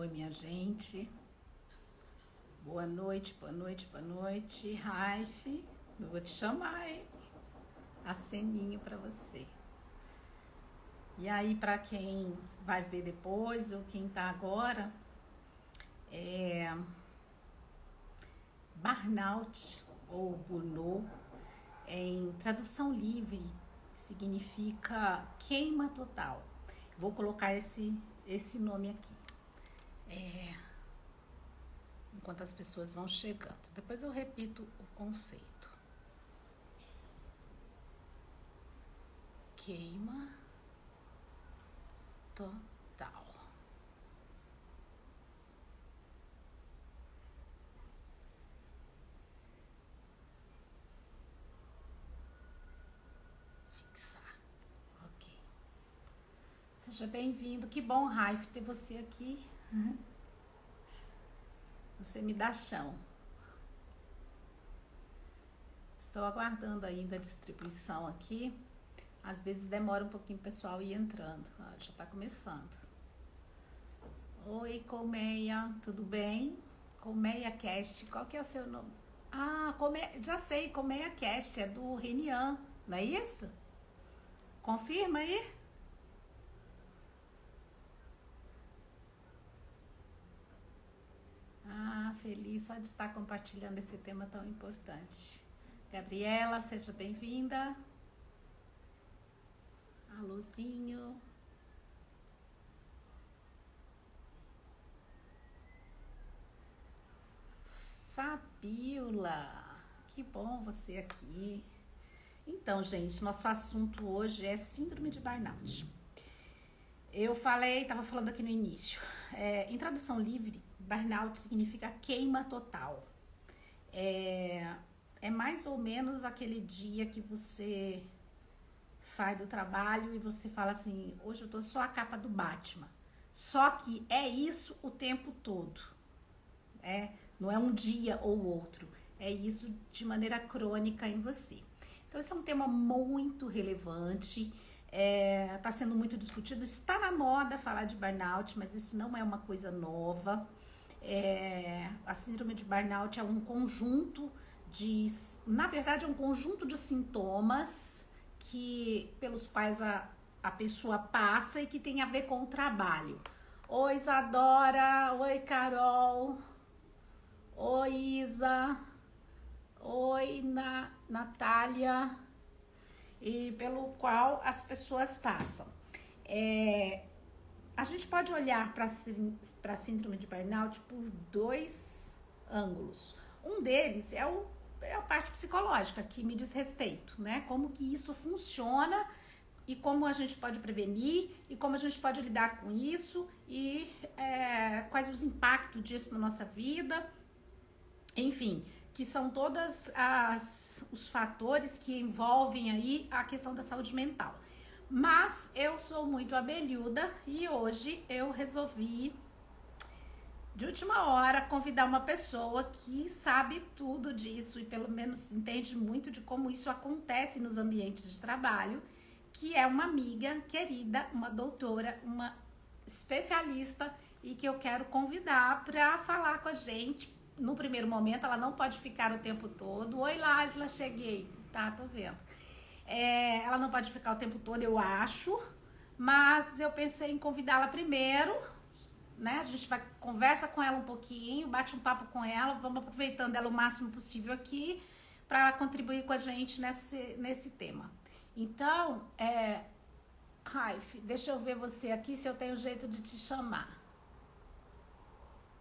Oi, minha gente. Boa noite, boa noite, boa noite. Raif, eu vou te chamar, hein? Aceninho pra você. E aí, pra quem vai ver depois ou quem tá agora, burnout ou burnout, em tradução livre, significa queima total. Vou colocar esse nome aqui, enquanto as pessoas vão chegando. Depois eu repito o conceito. Queima total. Fixar. Ok. Seja bem-vindo. Que bom, Raif, ter você aqui. Você me dá chão. Estou aguardando ainda a distribuição aqui. Às vezes demora um pouquinho o pessoal ir entrando. Já está começando. Oi, Colmeia, tudo bem? Colmeia Cast, qual que é o seu nome? Ah, já sei, Colmeia Cast, é do Renian, não é isso? Confirma aí? Ah, feliz só de estar compartilhando esse tema tão importante. Gabriela, seja bem-vinda. Alôzinho. Fabiola, que bom você aqui. Então, gente, nosso assunto hoje é síndrome de burnout. Eu estava falando aqui no início, em tradução livre, burnout significa queima total. É mais ou menos aquele dia que você sai do trabalho e você fala assim, hoje eu tô só a capa do Batman. Só que é isso o tempo todo. Não é um dia ou outro. É isso de maneira crônica em você. Então, esse é um tema muito relevante. Está sendo muito discutido. Está na moda falar de burnout, mas isso não é uma coisa nova. A síndrome de burnout é um conjunto na verdade, é um conjunto de sintomas pelos quais a pessoa passa e que tem a ver com o trabalho. Oi, Isadora. Oi, Carol. Oi, Isa. Oi, Natália. E pelo qual as pessoas passam. A gente pode olhar para a síndrome de burnout por dois ângulos. Um deles é a parte psicológica, que me diz respeito, né? Como que isso funciona e como a gente pode prevenir e como a gente pode lidar com isso e quais os impactos disso na nossa vida. Enfim, que são todos os fatores que envolvem aí a questão da saúde mental. Mas eu sou muito abelhuda e hoje eu resolvi, de última hora, convidar uma pessoa que sabe tudo disso e pelo menos entende muito de como isso acontece nos ambientes de trabalho, que é uma amiga querida, uma doutora, uma especialista e que eu quero convidar para falar com a gente. No primeiro momento, ela não pode ficar o tempo todo. Oi, Lásila, cheguei. Tá, tô vendo. Ela não pode ficar o tempo todo, eu acho, mas eu pensei em convidá-la primeiro, né? A gente conversa com ela um pouquinho, bate um papo com ela, vamos aproveitando ela o máximo possível aqui para ela contribuir com a gente nesse tema. Então, Raif, deixa eu ver você aqui se eu tenho jeito de te chamar.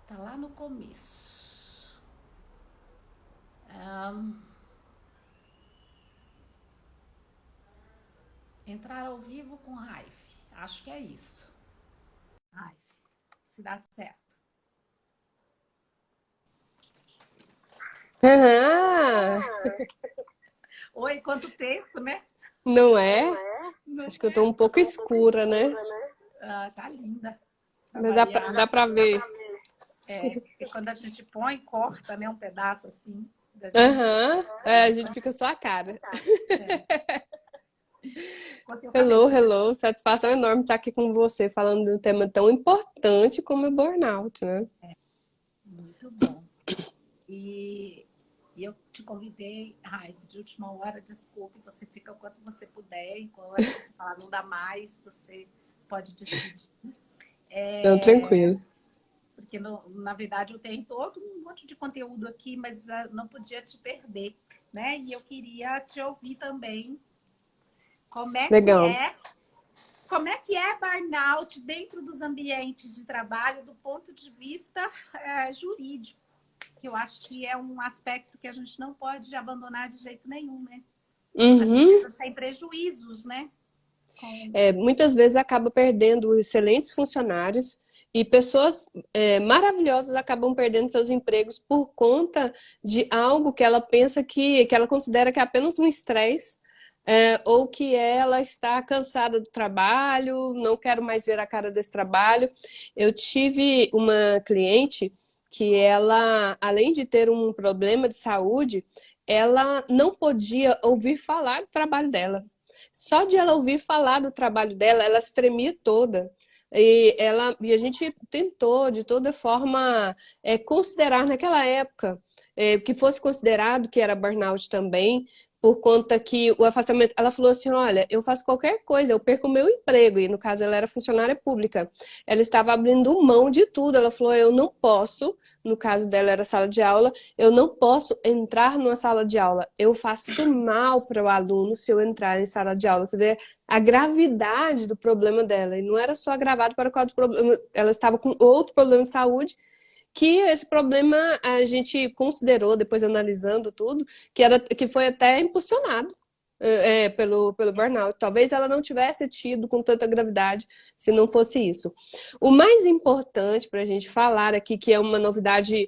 Tá lá no começo. Entrar ao vivo com Raif. Acho que é isso. Raif, se dá certo. Aham. Oi, quanto tempo, né? Não é? Não Acho que eu tô é? um pouco escura, né? Ah, tá linda. Pra Mas variar. dá pra ver. E quando a gente põe, corta, né, um pedaço assim da gente. Aham. É, a gente fica só a cara. Cortei o cabelo. Hello, hello. Satisfação enorme estar aqui com você, falando de um tema tão importante como o burnout, né? Muito bom. E, e eu te convidei, ai, de última hora, desculpe, você fica o quanto você puder, e a hora que você falar não dá mais, você pode despedir. Não, tranquilo. Porque, na verdade, eu tenho todo um monte de conteúdo aqui, mas não podia te perder, né? E eu queria te ouvir também como é que Legal. é, como é que é burnout dentro dos ambientes de trabalho do ponto de vista jurídico, que eu acho que é um aspecto que a gente não pode abandonar de jeito nenhum, né? As Uhum. empresas têm prejuízos, né? Com... Muitas vezes acaba perdendo excelentes funcionários e pessoas maravilhosas acabam perdendo seus empregos por conta de algo que ela pensa que ela considera que é apenas um estresse, ou que ela está cansada do trabalho, não quero mais ver a cara desse trabalho. Eu tive uma cliente que ela, além de ter um problema de saúde, ela não podia ouvir falar do trabalho dela. Só de ela ouvir falar do trabalho dela, ela se tremia toda. E a gente tentou, de toda forma, considerar naquela época que fosse considerado que era burnout também, por conta que o afastamento. Ela falou assim: olha, eu faço qualquer coisa, eu perco o meu emprego. E no caso, ela era funcionária pública. Ela estava abrindo mão de tudo. Ela falou: eu não posso. No caso dela, era sala de aula. Eu não posso entrar numa sala de aula. Eu faço mal para o aluno se eu entrar em sala de aula. Você vê a gravidade do problema dela. E não era só agravado para o causa do problema. Ela estava com outro problema de saúde, que esse problema a gente considerou, depois analisando tudo, que foi até impulsionado pelo burnout. Talvez ela não tivesse tido com tanta gravidade se não fosse isso. O mais importante para a gente falar aqui, que é uma novidade,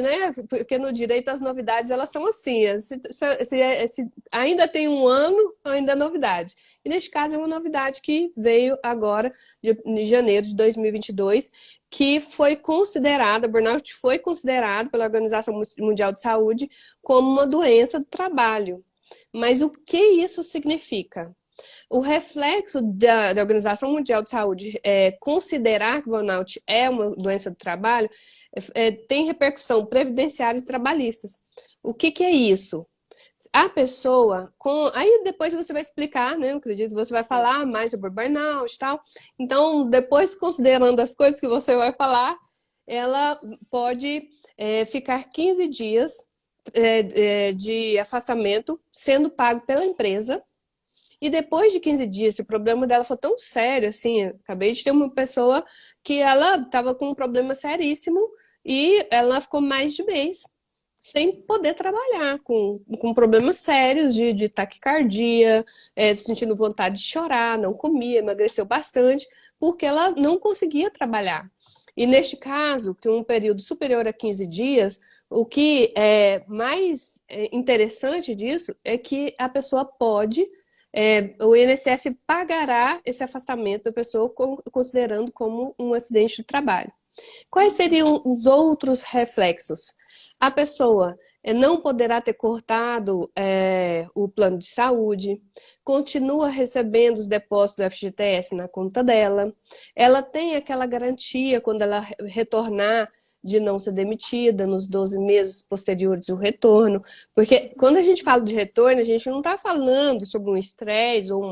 né? Porque no direito as novidades elas são assim. Se ainda tem um ano, ainda é novidade. E neste caso é uma novidade que veio agora, de janeiro de 2022, que foi considerada, burnout foi considerado pela Organização Mundial de Saúde como uma doença do trabalho. Mas o que isso significa? O reflexo da Organização Mundial de Saúde considerar que o burnout é uma doença do trabalho tem repercussão previdenciárias e trabalhistas. O que é isso? A pessoa com. Aí depois você vai explicar, né? Eu acredito que você vai falar mais sobre burnout e tal. Então, depois, considerando as coisas que você vai falar, ela pode ficar 15 dias de afastamento sendo pago pela empresa. E depois de 15 dias, se o problema dela for tão sério, assim, eu acabei de ter uma pessoa que ela estava com um problema seríssimo e ela ficou mais de mês sem poder trabalhar, com problemas sérios de taquicardia, sentindo vontade de chorar, não comia, emagreceu bastante, porque ela não conseguia trabalhar. E neste caso, que um período superior a 15 dias, o que é mais interessante disso é que a pessoa pode, o INSS pagará esse afastamento da pessoa considerando como um acidente de trabalho. Quais seriam os outros reflexos? A pessoa não poderá ter cortado o plano de saúde, continua recebendo os depósitos do FGTS na conta dela, ela tem aquela garantia quando ela retornar de não ser demitida nos 12 meses posteriores ao retorno, porque quando a gente fala de retorno, a gente não está falando sobre um estresse ou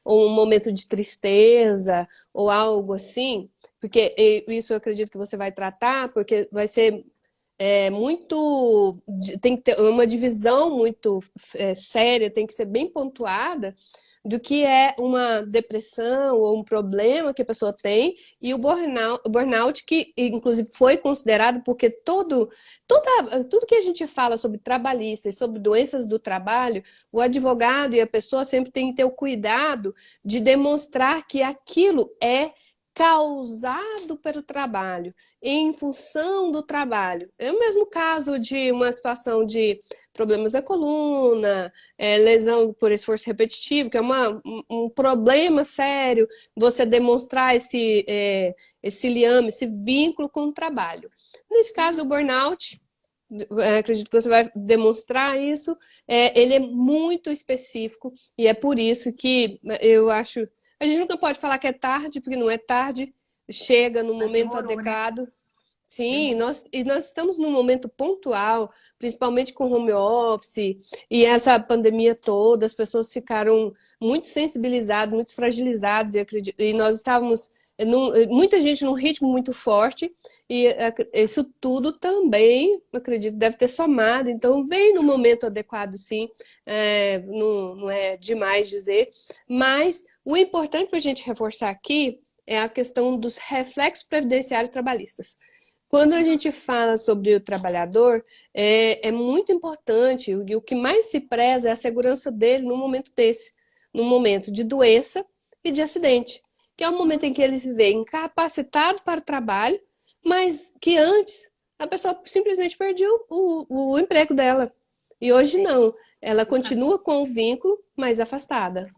um momento de tristeza ou algo assim, porque isso eu acredito que você vai tratar, porque vai ser muito. Tem que ter uma divisão muito séria, tem que ser bem pontuada do que é uma depressão ou um problema que a pessoa tem e o burnout que inclusive foi considerado porque tudo que a gente fala sobre trabalhistas, sobre doenças do trabalho, o advogado e a pessoa sempre tem que ter o cuidado de demonstrar que aquilo é causado pelo trabalho, em função do trabalho. É o mesmo caso de uma situação de problemas da coluna, lesão por esforço repetitivo, que é um problema sério, você demonstrar esse liame, esse vínculo com o trabalho. Nesse caso do burnout, acredito que você vai demonstrar isso. Ele é muito específico e é por isso que eu acho. A gente nunca pode falar que é tarde, porque não é tarde, chega no Mas momento demorou, né? adequado. Sim, Demorou. nós estamos num momento pontual, principalmente com home office e essa pandemia toda, as pessoas ficaram muito sensibilizadas, muito fragilizadas, e, e nós estávamos, muita gente num ritmo muito forte, e isso tudo também, acredito, deve ter somado, então vem no momento adequado, sim, não é demais dizer, mas o importante para a gente reforçar aqui é a questão dos reflexos previdenciários trabalhistas. Quando a gente fala sobre o trabalhador, é muito importante, e o que mais se preza é a segurança dele no momento desse, no momento de doença e de acidente, que é o momento em que ele se vê incapacitado para o trabalho, mas que antes a pessoa simplesmente perdia o emprego dela. E hoje É, não, ela eu quero, continua com o vínculo, mas afastada.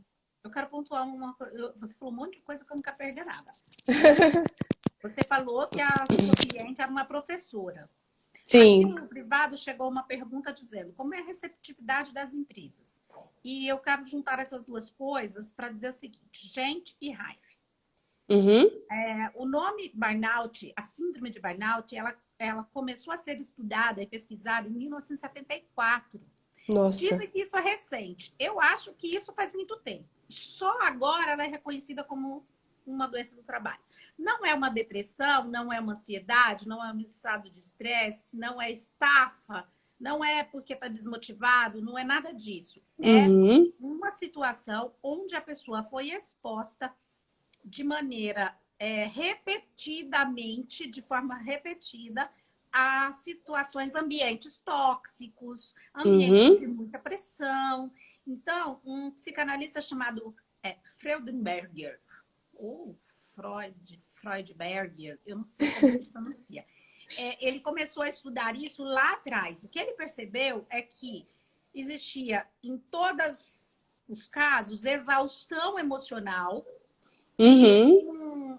eu quero pontuar uma coisa. Você falou um monte de coisa que eu não quero perder nada. Você falou que a sua cliente era uma professora. Aqui Sim. no privado chegou uma pergunta dizendo como é a receptividade das empresas. E eu quero juntar essas duas coisas para dizer o seguinte: gente e raiva. Uhum. O nome burnout, a síndrome de burnout, ela começou a ser estudada e pesquisada em 1974. Nossa. Dizem que isso é recente. Eu acho que isso faz muito tempo. Só agora ela é reconhecida como uma doença do trabalho. Não é uma depressão, não é uma ansiedade, não é um estado de estresse, não é estafa, não é porque está desmotivado, não é nada disso. É Uhum. uma situação onde a pessoa foi exposta de maneira repetidamente, de forma repetida, a situações, ambientes tóxicos, ambientes Uhum. de muita pressão. Então, um psicanalista chamado Freudenberger, ou Freudberger, eu não sei como se pronuncia, ele começou a estudar isso lá atrás. O que ele percebeu é que existia em todos os casos exaustão emocional e Uhum.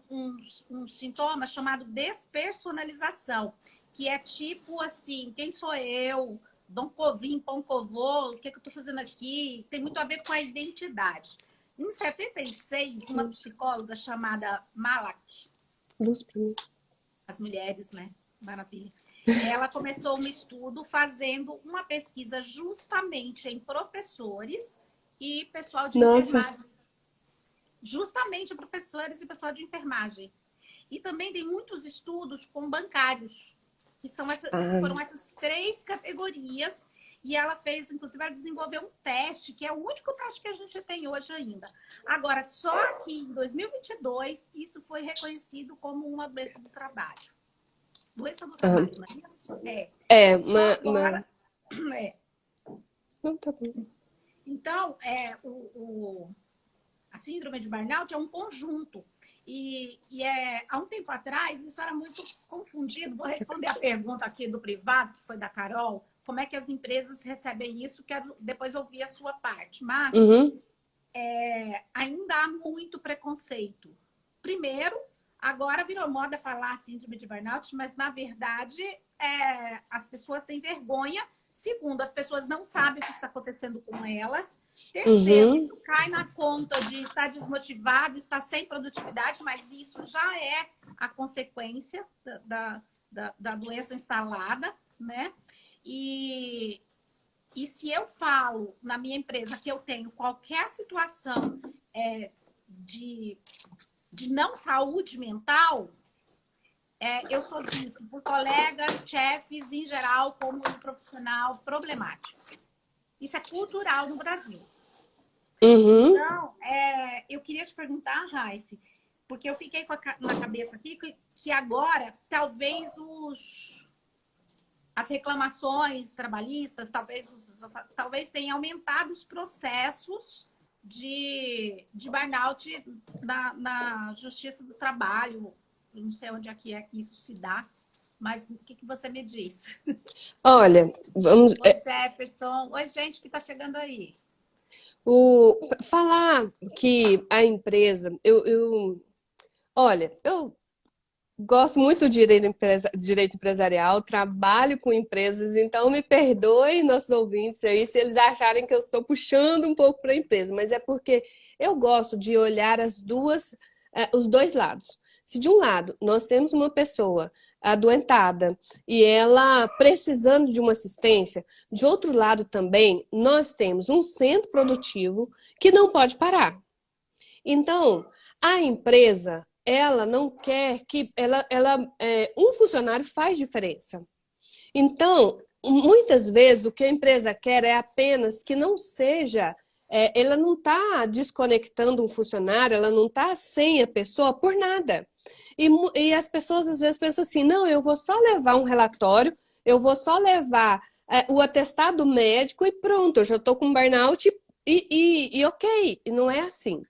um sintoma chamado despersonalização, que é tipo assim, quem sou eu? Dom Covim, Pão Covô, o que, que eu estou fazendo aqui? Tem muito a ver com a identidade. Em 76, uma Luz, psicóloga chamada Malak, luz pra mim. as mulheres, né? Maravilha. Ela começou um estudo fazendo uma pesquisa justamente em professores e pessoal de Nossa. enfermagem. Justamente professores e pessoal de enfermagem. E também tem muitos estudos com bancários, que Ah, foram essas três categorias. E ela fez, inclusive, ela desenvolveu um teste, que é o único teste que a gente tem hoje ainda. Agora, só que em 2022, isso foi reconhecido como uma doença do trabalho. Doença do ah. trabalho, não é isso? É. É, Só agora. É. Não, tá bom. Então, a síndrome de burnout é um conjunto. Há um tempo atrás, isso era muito confundido. Vou responder a pergunta aqui do privado, que foi da Carol. Como é que as empresas recebem isso? Quero depois ouvir a sua parte. Mas Uhum. ainda há muito preconceito. Primeiro, agora virou moda falar síndrome de burnout, mas na verdade as pessoas têm vergonha. Segundo, as pessoas não sabem o que está acontecendo com elas. Terceiro, Uhum. isso cai na conta de estar desmotivado, estar sem produtividade, mas isso já é a consequência da doença instalada, né? E, e se eu falo na minha empresa que eu tenho qualquer situação de, de não saúde mental, eu sou visto por colegas, chefes, em geral, como um profissional problemático. Isso é cultural no Brasil. Uhum. Então, eu queria te perguntar, Raif, porque eu fiquei na cabeça aqui que agora talvez as reclamações trabalhistas, talvez tenham aumentado os processos de burnout na Justiça do Trabalho. Eu não sei onde é que isso se dá, mas o que você me diz? Olha, vamos. Oi, Jefferson. Oi, gente que está chegando aí. Falar que a empresa. Olha, eu Gosto muito de direito empresarial, trabalho com empresas, então me perdoem nossos ouvintes aí se eles acharem que eu estou puxando um pouco para a empresa, mas é porque eu gosto de olhar os dois lados. Se de um lado nós temos uma pessoa adoentada e ela precisando de uma assistência, de outro lado também nós temos um centro produtivo que não pode parar. Então, a empresa, ela não quer que um funcionário faz diferença. Então, muitas vezes o que a empresa quer é apenas que não seja, ela não está desconectando um funcionário, ela não está sem a pessoa por nada. E as pessoas às vezes pensam assim, não, eu vou só levar um relatório, eu vou só levar o atestado médico e pronto, eu já estou com burnout e ok, e não é assim.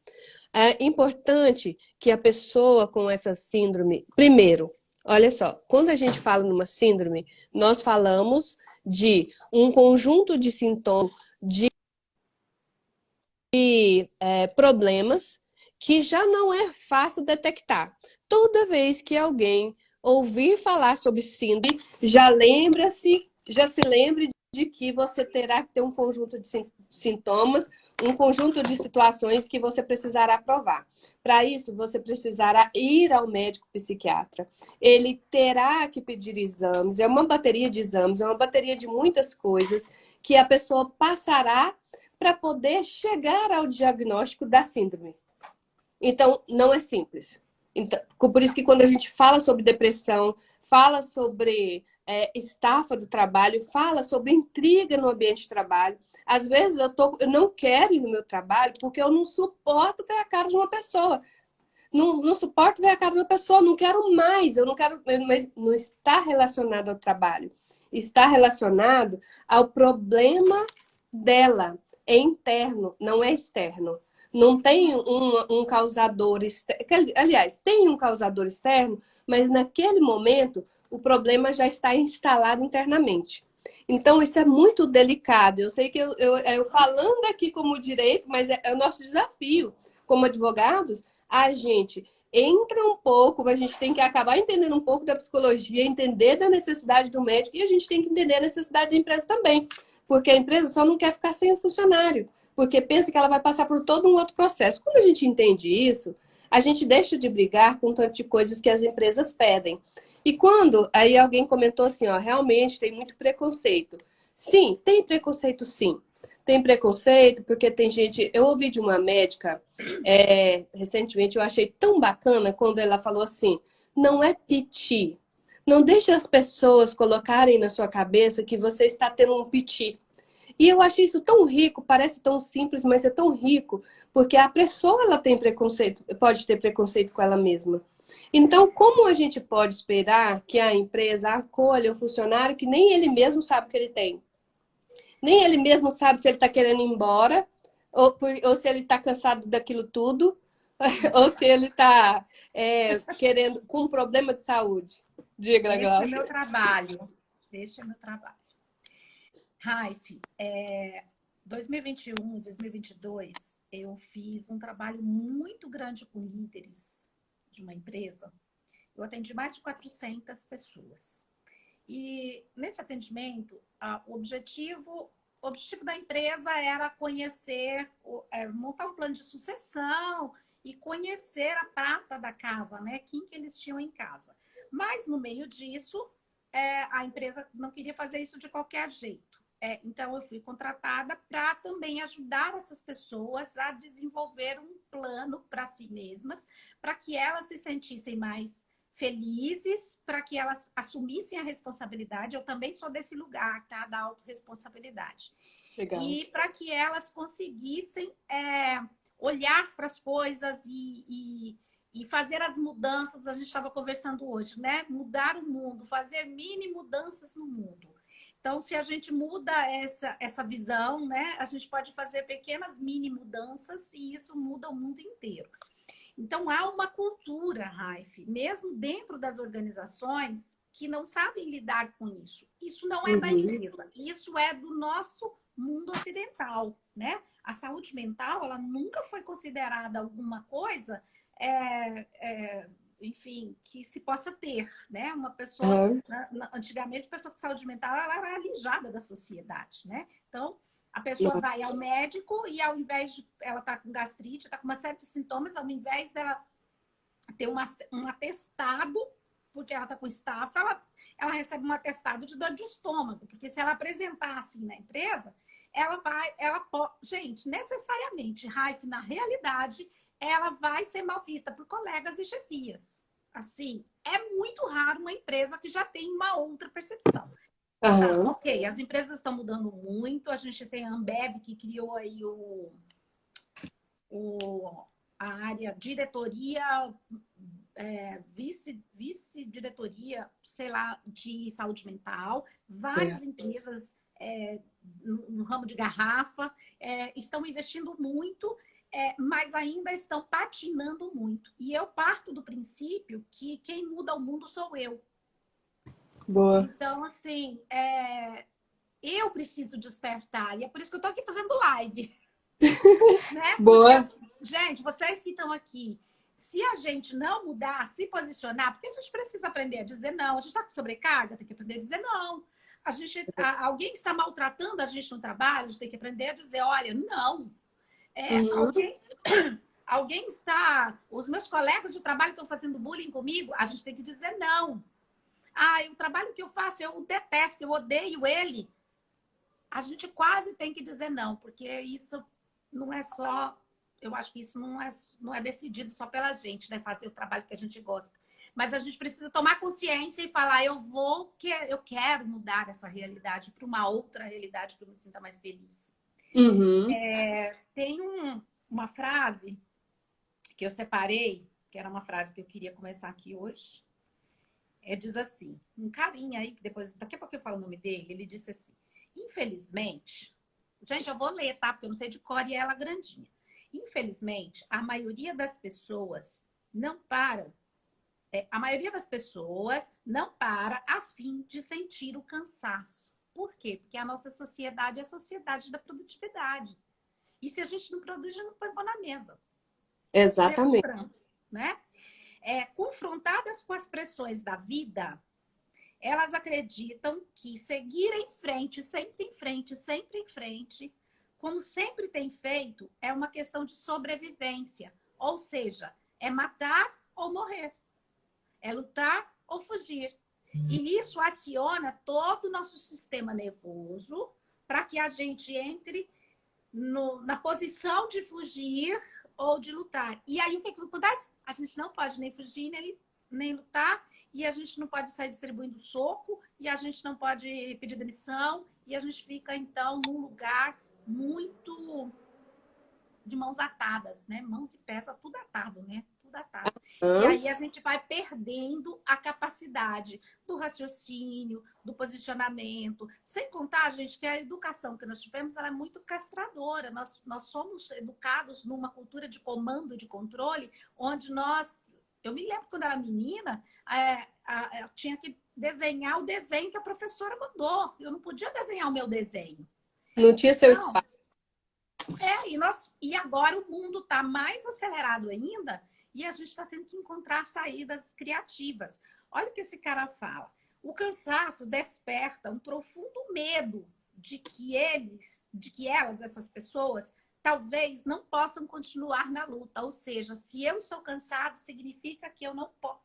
É importante que a pessoa com essa síndrome, primeiro, olha só, quando a gente fala numa síndrome, nós falamos de um conjunto de sintomas, de problemas que já não é fácil detectar. Toda vez que alguém ouvir falar sobre síndrome, já se lembre de que você terá que ter um conjunto de sintomas, um conjunto de situações que você precisará provar. Para isso, você precisará ir ao médico psiquiatra. Ele terá que pedir exames, é uma bateria de exames, é uma bateria de muitas coisas que a pessoa passará para poder chegar ao diagnóstico da síndrome. Então, não é simples. Então, por isso que quando a gente fala sobre depressão, fala sobre estafa do trabalho, fala sobre intriga no ambiente de trabalho. Às vezes eu não quero ir no meu trabalho porque eu não suporto ver a cara de uma pessoa. Não suporto ver a cara de uma pessoa, não quero mais, eu não quero, mas não está relacionado ao trabalho. Está relacionado ao problema dela. É interno, não é externo. Não tem um causador externo. Aliás, tem um causador externo, mas naquele momento o problema já está instalado internamente. Então, isso é muito delicado. Eu sei que eu falando aqui como direito, mas é o nosso desafio como advogados, a gente entra um pouco, a gente tem que acabar entendendo um pouco da psicologia, entender da necessidade do médico e a gente tem que entender a necessidade da empresa também. Porque a empresa só não quer ficar sem o funcionário, porque pensa que ela vai passar por todo um outro processo. Quando a gente entende isso, a gente deixa de brigar com tanto de coisas que as empresas pedem. E quando aí alguém comentou assim, ó, realmente tem muito preconceito. Sim, tem preconceito sim. Tem preconceito, porque tem gente. Eu ouvi de uma médica recentemente, eu achei tão bacana quando ela falou assim: não é piti. Não deixe as pessoas colocarem na sua cabeça que você está tendo um piti. E eu achei isso tão rico, parece tão simples, mas é tão rico, porque a pessoa ela tem preconceito, pode ter preconceito com ela mesma. Então, como a gente pode esperar que a empresa acolha um funcionário que nem ele mesmo sabe que ele tem? Nem ele mesmo sabe se ele está querendo ir embora, ou se ele está cansado daquilo tudo, ou se ele está querendo com um problema de saúde. Diga, Esse é Glaucia. meu trabalho. Esse é meu trabalho. Raif, 2021 e 2022, eu fiz um trabalho muito grande com líderes de uma empresa. Eu atendi mais de 400 pessoas. E nesse atendimento, o objetivo da empresa era conhecer, montar um plano de sucessão e conhecer a prata da casa, né? Quem que eles tinham em casa. Mas no meio disso, a empresa não queria fazer isso de qualquer jeito. Então, eu fui contratada para também ajudar essas pessoas a desenvolver um plano para si mesmas, para que elas se sentissem mais felizes, para que elas assumissem a responsabilidade. Eu também sou desse lugar, tá? Da autorresponsabilidade. Legal. E para que elas conseguissem olhar para as coisas e fazer as mudanças. A gente estava conversando hoje, né? Mudar o mundo, fazer mini mudanças no mundo. Então, se a gente muda essa visão, né, a gente pode fazer pequenas mini mudanças e isso muda o mundo inteiro. Então, há uma cultura, Raif, mesmo dentro das organizações, que não sabem lidar com isso. Isso não é da empresa, isso é do nosso mundo ocidental, né? A saúde mental, ela nunca foi considerada alguma coisa enfim, que se possa ter, né? Uma pessoa, Aham. antigamente, a pessoa com saúde mental, ela era alijada da sociedade, né? Então, a pessoa Nossa. vai ao médico e ao invés de ela tá com gastrite, tá com uma série de sintomas, ao invés dela ter um atestado, porque ela tá com estafa, ela recebe um atestado de dor de estômago, porque se ela apresentar assim na empresa, gente, necessariamente, Raif, na realidade, ela vai ser mal vista por colegas e chefias. Assim, é muito raro uma empresa que já tem uma outra percepção. Tá, Aham. ok, as empresas estão mudando muito, a gente tem a Ambev que criou aí o, a área diretoria, vice-diretoria, sei lá, de saúde mental, É. várias empresas no ramo de garrafa estão investindo muito, mas ainda estão patinando muito. E eu parto do princípio que quem muda o mundo sou eu. Boa. Então, assim, eu preciso despertar. E é por isso que eu estou aqui fazendo live. Né? Porque, Boa. gente, vocês que estão aqui, se a gente não mudar, se posicionar, porque a gente precisa aprender a dizer não. A gente está com sobrecarga, tem que aprender a dizer não. Alguém está maltratando a gente no trabalho, a gente tem que aprender a dizer, olha, não. Uhum. Alguém está... Os meus colegas de trabalho estão fazendo bullying comigo, a gente tem que dizer não. O trabalho que eu faço, eu detesto, eu odeio ele. A gente quase tem que dizer não, porque isso não é só... Eu acho que isso não é decidido só pela gente, né? Fazer o trabalho que a gente gosta. Mas a gente precisa tomar consciência e falar, eu quero mudar essa realidade para uma outra realidade que eu me sinta mais feliz. Uhum. Tem uma frase que eu separei, que era uma frase que eu queria começar aqui hoje. Diz assim, um carinha aí, que depois, daqui a pouco eu falo o nome dele, ele disse assim, infelizmente, gente, eu vou ler, tá? Porque eu não sei de cor e ela grandinha. Infelizmente, a maioria das pessoas não para. A maioria das pessoas não para a fim de sentir o cansaço. Por quê? Porque a nossa sociedade é a sociedade da produtividade. E se a gente não produz, a gente não põe pão na mesa. Estou Exatamente. lembrando, né? Confrontadas com as pressões da vida, elas acreditam que seguir em frente, sempre em frente, sempre em frente, como sempre tem feito, é uma questão de sobrevivência. Ou seja, é matar ou morrer. É lutar ou fugir. E isso aciona todo o nosso sistema nervoso para que a gente entre na posição de fugir ou de lutar. E aí o que acontece? A gente não pode nem fugir, nem lutar, e a gente não pode sair distribuindo soco, e a gente não pode pedir demissão, e a gente fica, então, num lugar muito de mãos atadas, né? Mãos e pés, tudo atado, né? Tudo atado. E Aham. aí a gente vai perdendo a capacidade do raciocínio, do posicionamento. Sem contar, gente, que a educação que nós tivemos ela é muito castradora. Nós somos educados numa cultura de comando e de controle, onde nós... Eu me lembro quando era menina, eu tinha que desenhar o desenho que a professora mandou. Eu não podia desenhar o meu desenho. Não tinha seu Então, espaço. e agora o mundo está mais acelerado ainda e a gente está tendo que encontrar saídas criativas. Olha o que esse cara fala. O cansaço desperta um profundo medo de que elas, essas pessoas, talvez não possam continuar na luta. Ou seja, se eu estou cansado, significa que eu não posso.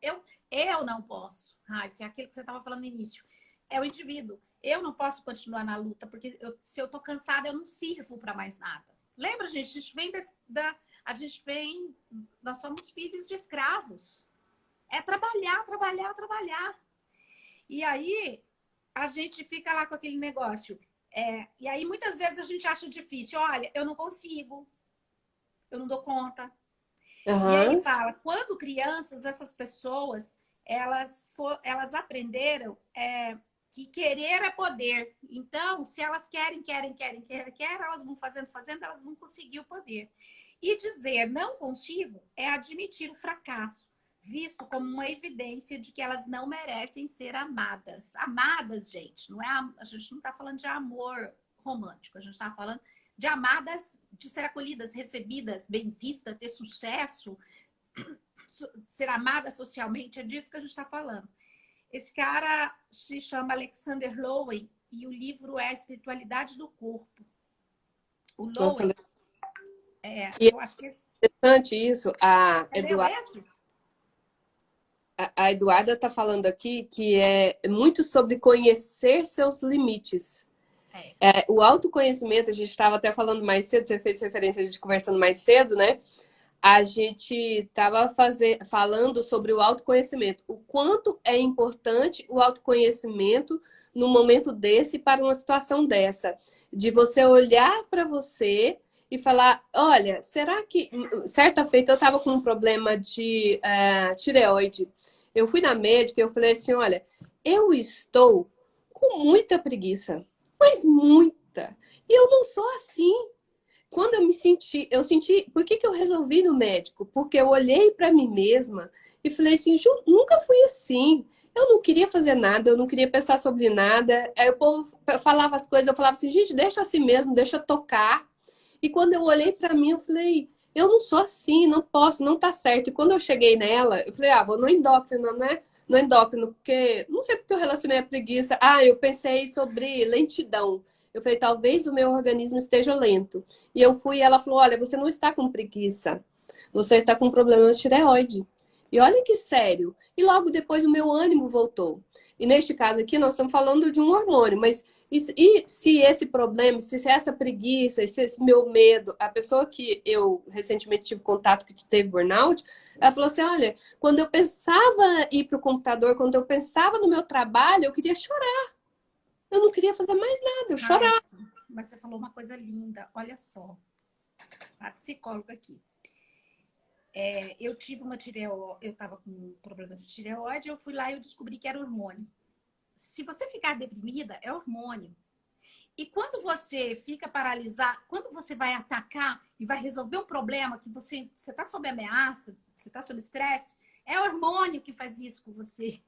Eu não posso. É aquilo que você estava falando no início. É o indivíduo. Eu não posso continuar na luta, porque se eu estou cansada, eu não sirvo para mais nada. Lembra, gente? A gente vem. Nós somos filhos de escravos. É trabalhar, trabalhar, trabalhar. E aí a gente fica lá com aquele negócio. E aí muitas vezes a gente acha difícil. Olha, eu não consigo, eu não dou conta. E aí ele Aham. fala, quando crianças, essas pessoas, elas aprenderam que querer é poder. Então, se elas querem, elas vão fazendo, elas vão conseguir o poder. E dizer não consigo é admitir o fracasso, visto como uma evidência de que elas não merecem ser amadas. Amadas, gente, a gente não está falando de amor romântico, a gente está falando de amadas, de ser acolhidas, recebidas, bem vistas, ter sucesso. ser amada socialmente, é disso que a gente está falando. Esse cara se chama Alexander Lowen e o livro é A Espiritualidade do Corpo. O Nossa, Lowen, e eu acho que esse... é interessante isso. Você leu esse? A Eduarda está falando aqui que é muito sobre conhecer seus limites. É. O autoconhecimento, a gente estava até falando mais cedo, você fez referência a gente conversando mais cedo, né? A gente estava falando sobre o autoconhecimento. O quanto é importante o autoconhecimento no momento desse para uma situação dessa. De você olhar para você e falar, olha, será que... Certa feita eu estava com um problema de tireoide. Eu fui na médica e eu falei assim, olha, eu estou com muita preguiça, mas muita. E eu não sou assim. Quando eu senti, por que que eu resolvi ir no médico? Porque eu olhei para mim mesma e falei assim, Ju, nunca fui assim. Eu não queria fazer nada, eu não queria pensar sobre nada. Aí o povo falava as coisas, eu falava assim, gente, deixa assim mesmo, deixa tocar. E quando eu olhei para mim, eu falei, eu não sou assim, não posso, não tá certo. E quando eu cheguei nela, eu falei, vou no endócrino, né? No endócrino, porque não sei porque eu relacionei a preguiça. Eu pensei sobre lentidão. Eu falei, talvez o meu organismo esteja lento. E eu fui e ela falou, olha, você não está com preguiça. Você está com problema de tireoide. E olha que sério. E logo depois o meu ânimo voltou. E neste caso aqui, nós estamos falando de um hormônio, mas e se esse problema, se essa preguiça, se esse meu medo, a pessoa que eu recentemente tive contato que teve burnout, ela falou assim: olha, quando eu pensava ir para o computador, quando eu pensava no meu trabalho, eu queria chorar. Eu não queria fazer mais nada, eu chorava. Mas você falou uma coisa linda, olha só. A psicóloga aqui. Eu tive uma tireoide, eu estava com um problema de tireoide, eu fui lá e eu descobri que era hormônio. Se você ficar deprimida, é hormônio. E quando você fica paralisado, quando você vai atacar e vai resolver um problema que você está sob ameaça, você está sob estresse, é hormônio que faz isso com você.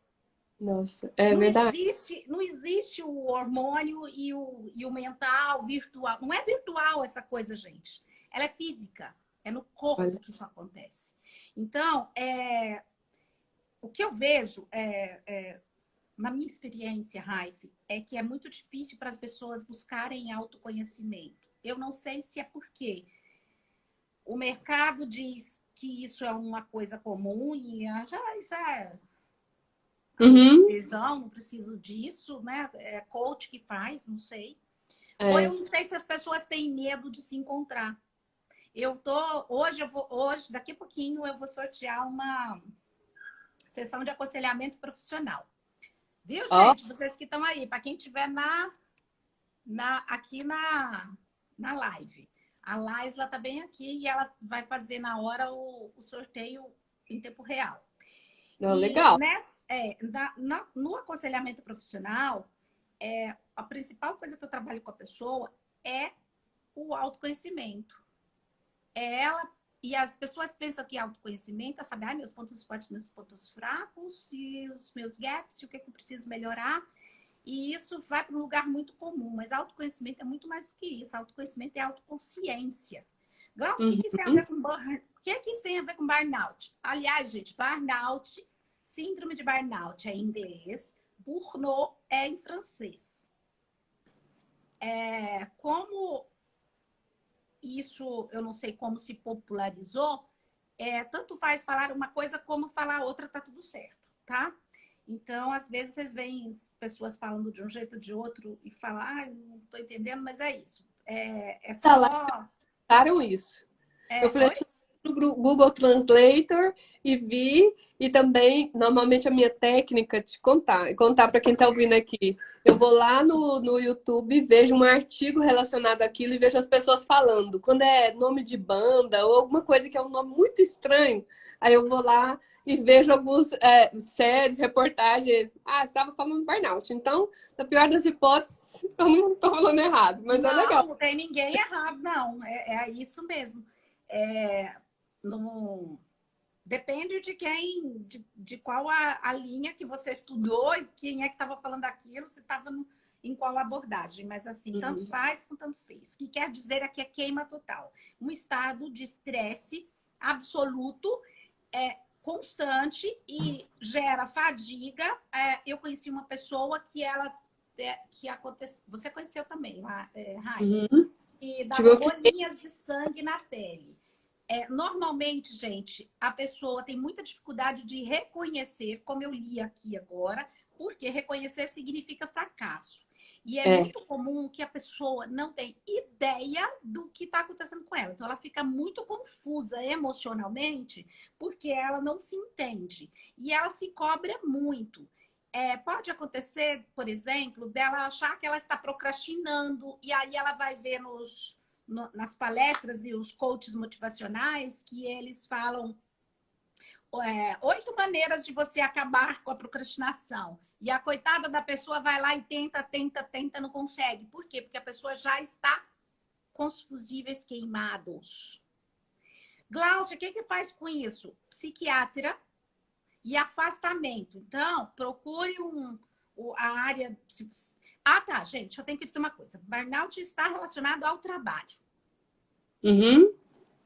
Nossa, é verdade. Não existe o hormônio e o mental, virtual. Não é virtual essa coisa, gente. Ela é física. É no corpo que isso acontece. Então, o que eu vejo na minha experiência, Raif, é que é muito difícil para as pessoas buscarem autoconhecimento. Eu não sei se é porque o mercado diz que isso é uma coisa comum e isso é feijão, não preciso disso, né? É coach que faz, não sei. Ou eu não sei se as pessoas têm medo de se encontrar. Hoje, daqui a pouquinho, eu vou sortear uma sessão de aconselhamento profissional. Viu, gente? Vocês que estão aí, para quem estiver aqui na live. A Laisla está bem aqui e ela vai fazer na hora o sorteio em tempo real. Legal. No aconselhamento profissional, a principal coisa que eu trabalho com a pessoa é o autoconhecimento. E as pessoas pensam que autoconhecimento é saber meus pontos fortes, meus pontos fracos, e os meus gaps, e o que eu preciso melhorar. E isso vai para um lugar muito comum, mas autoconhecimento é muito mais do que isso. Autoconhecimento é autoconsciência. Glaucio, o que isso tem a ver com o que isso tem a ver com burnout? Aliás, gente, burnout, síndrome de burnout é em inglês, burnout é em francês. Como isso, eu não sei como se popularizou, tanto faz falar uma coisa como falar outra, tá tudo certo, tá? Então, às vezes, vocês veem pessoas falando de um jeito ou de outro e falam, não tô entendendo, mas é isso. É só... Falaram isso. Eu falei no Google Translator e vi, e também, normalmente, a minha técnica de contar para quem está ouvindo aqui. Eu vou lá no YouTube, vejo um artigo relacionado àquilo e vejo as pessoas falando. Quando é nome de banda ou alguma coisa que é um nome muito estranho, aí eu vou lá e vejo algumas séries, reportagens. Estava falando burnout. Então, na pior das hipóteses, eu não estou falando errado, mas é legal. Não tem ninguém errado, não. É isso mesmo. Depende de quem, de qual a linha que você estudou e quem é que estava falando aquilo, você estava em qual abordagem. Mas assim, tanto faz com tanto fez. O que quer dizer aqui é queima total. Um estado de estresse absoluto constante e gera fadiga. Eu conheci uma pessoa que ela que aconteceu, você conheceu também, Raia, Uhum. e Tive dava o que... bolinhas de sangue na pele. Normalmente, gente, a pessoa tem muita dificuldade de reconhecer, como eu li aqui agora, porque reconhecer significa fracasso. E é É, muito comum que a pessoa não tenha ideia do que está acontecendo com ela. Então, ela fica muito confusa emocionalmente, porque ela não se entende. E ela se cobra muito. Pode acontecer, por exemplo, dela achar que ela está procrastinando, e aí ela vai ver nas palestras e os coaches motivacionais que eles falam 8 maneiras de você acabar com a procrastinação. E a coitada da pessoa vai lá e tenta, tenta, tenta, não consegue. Por quê? Porque a pessoa já está com os fusíveis queimados. Glaucia, o que faz com isso? Psiquiatra e afastamento. Então, procure a área... tá, gente, eu tenho que dizer uma coisa. Burnout está relacionado ao trabalho. uhum.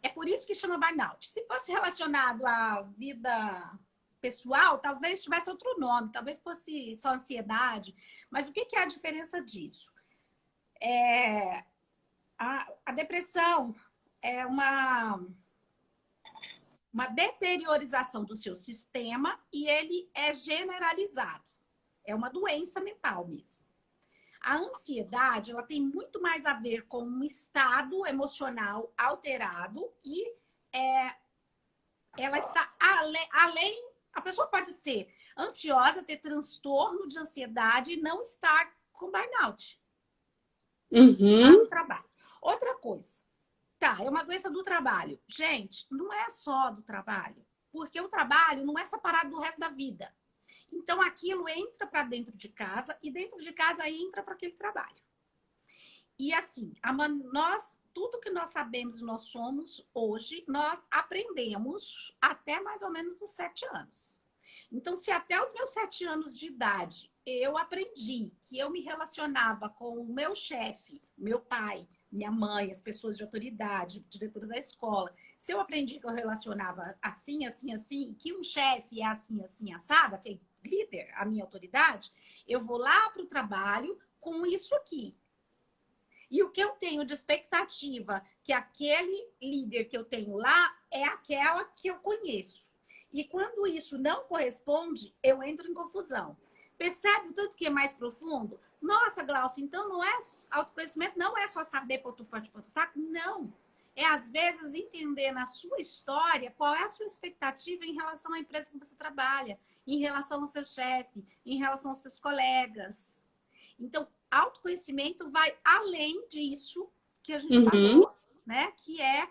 É por isso que chama burnout. Se fosse relacionado à vida pessoal, talvez tivesse outro nome, talvez fosse só ansiedade. Mas o que é a diferença disso? A depressão é uma deteriorização do seu sistema e ele é generalizado. É uma doença mental mesmo. A ansiedade, ela tem muito mais a ver com um estado emocional alterado e ela está além. A pessoa pode ser ansiosa, ter transtorno de ansiedade e não estar com burnout lá Uhum. no trabalho. Outra coisa, tá, é uma doença do trabalho. Gente, não é só do trabalho, porque o trabalho não é separado do resto da vida. Então, aquilo entra para dentro de casa e dentro de casa entra para aquele trabalho. E assim, tudo que nós sabemos, nós somos hoje, nós aprendemos até mais ou menos os 7 anos. Então, se até os meus 7 anos de idade eu aprendi que eu me relacionava com o meu chefe, meu pai, minha mãe, as pessoas de autoridade, diretora da escola, se eu aprendi que eu relacionava assim, assim, assim, que um chefe é assim, assim, assado, aquele líder, a minha autoridade, eu vou lá para o trabalho com isso aqui. E o que eu tenho de expectativa que aquele líder que eu tenho lá é aquela que eu conheço. E quando isso não corresponde, eu entro em confusão. Percebe o tanto que é mais profundo? Nossa, Glaucia, então não é autoconhecimento, não é só saber ponto forte, ponto fraco, não. É, às vezes, entender na sua história qual é a sua expectativa em relação à empresa que você trabalha, em relação ao seu chefe, em relação aos seus colegas. Então, autoconhecimento vai além disso que a gente Uhum. falou, né? Que é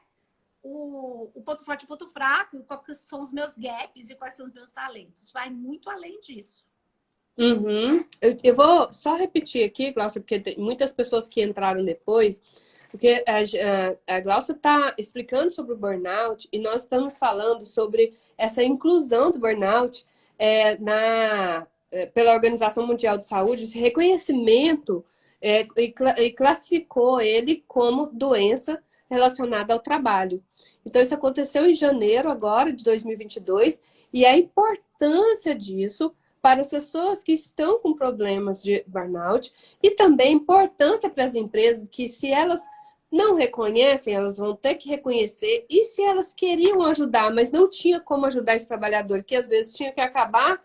o ponto forte e o ponto fraco, quais são os meus gaps e quais são os meus talentos. Vai muito além disso. Uhum. Eu vou só repetir aqui, Glaucia, porque tem muitas pessoas que entraram depois, porque a Glaucia está explicando sobre o burnout e nós estamos falando sobre essa inclusão do burnout pela Organização Mundial de Saúde, esse reconhecimento e classificou ele como doença relacionada ao trabalho. Então, isso aconteceu em janeiro agora de 2022 e a importância disso para as pessoas que estão com problemas de burnout e também importância para as empresas que, se elas não reconhecem, elas vão ter que reconhecer, e se elas queriam ajudar, mas não tinha como ajudar esse trabalhador, que às vezes tinha que acabar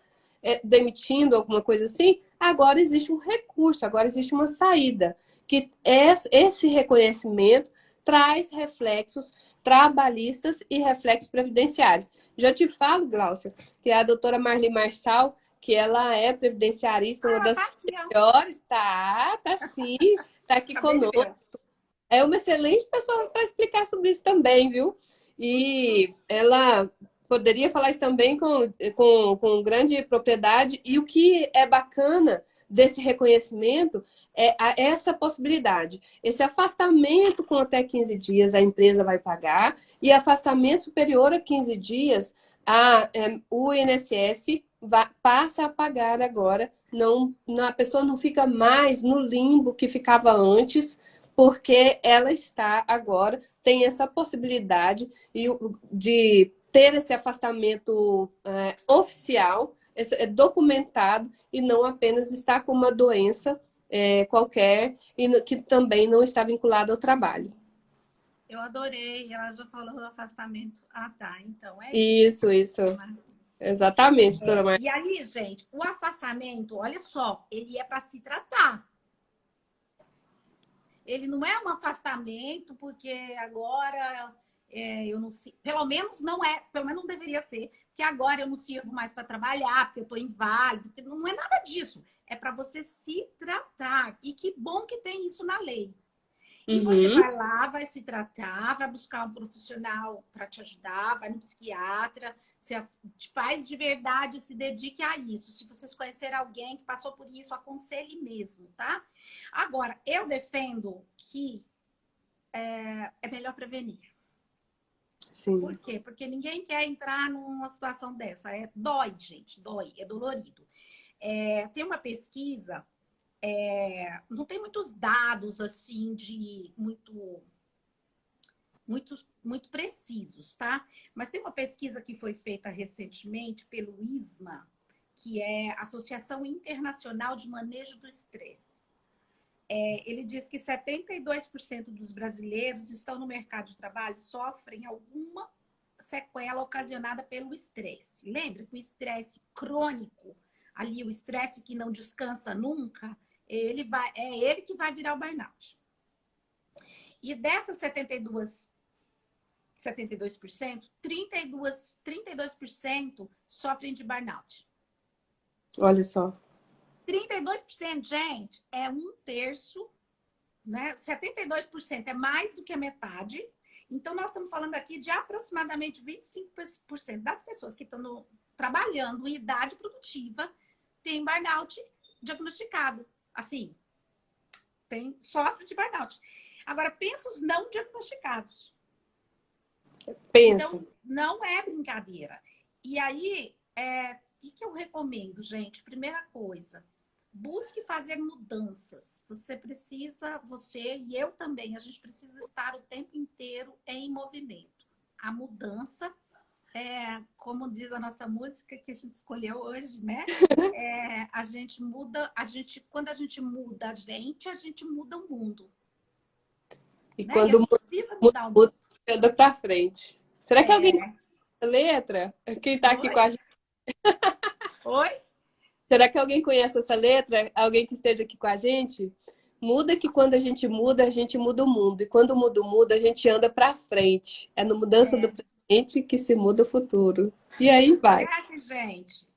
demitindo alguma coisa assim, agora existe um recurso, agora existe uma saída, que esse reconhecimento traz reflexos trabalhistas e reflexos previdenciários. Já te falo, Glaucia, que a doutora Marli Marçal, que ela é previdenciarista, uma das Tá aqui, ó. melhores, tá sim, tá aqui Acabei de conosco. ver. É uma excelente pessoa para explicar sobre isso também, viu? E ela poderia falar isso também com grande propriedade. E o que é bacana desse reconhecimento é essa possibilidade. Esse afastamento com até 15 dias a empresa vai pagar, e afastamento superior a 15 dias o INSS passa a pagar agora. Não, a pessoa não fica mais no limbo que ficava antes, porque ela está agora, tem essa possibilidade de ter esse afastamento oficial, documentado, e não apenas estar com uma doença qualquer e que também não está vinculada ao trabalho. Eu adorei, ela já falou afastamento. Ah, tá, então é isso. Isso. Exatamente, doutora Maria. E aí, gente, o afastamento, olha só, ele é para se tratar. Ele não é um afastamento porque agora eu não sei, pelo menos não deveria ser, que agora eu não sirvo mais para trabalhar, porque eu estou inválido, porque não é nada disso. É para você se tratar. E que bom que tem isso na lei. E você vai lá, vai se tratar, vai buscar um profissional para te ajudar, vai no psiquiatra, se faz de verdade, se dedique a isso. Se vocês conhecerem alguém que passou por isso, aconselhe mesmo, tá? Agora, eu defendo que é melhor prevenir. Sim. Por quê? Porque ninguém quer entrar numa situação dessa. Dói, gente, dói, é dolorido. Tem uma pesquisa... não tem muitos dados assim de muito precisos, tá? Mas tem uma pesquisa que foi feita recentemente pelo ISMA, que é Associação Internacional de Manejo do Estresse. Ele diz que 72% dos brasileiros estão no mercado de trabalho sofrem alguma sequela ocasionada pelo estresse. Lembra que o estresse crônico, ali o estresse que não descansa nunca, é ele que vai virar o burnout. E dessas 72%, 32% sofrem de burnout. Olha só. 32%, gente, é um terço, né? 72% é mais do que a metade. Então, nós estamos falando aqui de aproximadamente 25% das pessoas que estão trabalhando em idade produtiva tem burnout diagnosticado. Assim, sofre de burnout. Agora, pensa os não diagnosticados. Pensa. Então, não é brincadeira. E aí, o que eu recomendo, gente? Primeira coisa, busque fazer mudanças. Você e eu também, a gente precisa estar o tempo inteiro em movimento. A mudança, como diz a nossa música que a gente escolheu hoje, né? A gente muda, quando a gente muda a gente muda o mundo. E né? quando E a gente precisa mudar o mundo. Anda para frente. Será que alguém conhece essa letra? Quem está aqui com a gente? Oi? Será que alguém conhece essa letra? Alguém que esteja aqui com a gente? Muda que quando a gente muda o mundo. E quando muda o mundo, a gente anda para frente. É na mudança do presente que se muda o futuro. E aí vai. Conhece, gente?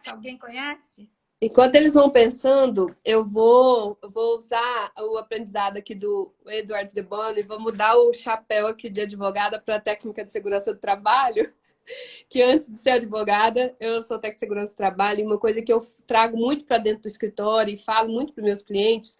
Alguém conhece? Enquanto eles vão pensando, eu vou usar o aprendizado aqui do Eduardo De Bono e vou mudar o chapéu aqui de advogada para técnica de segurança do trabalho. Que antes de ser advogada, eu sou técnica de segurança do trabalho, e uma coisa que eu trago muito para dentro do escritório e falo muito para os meus clientes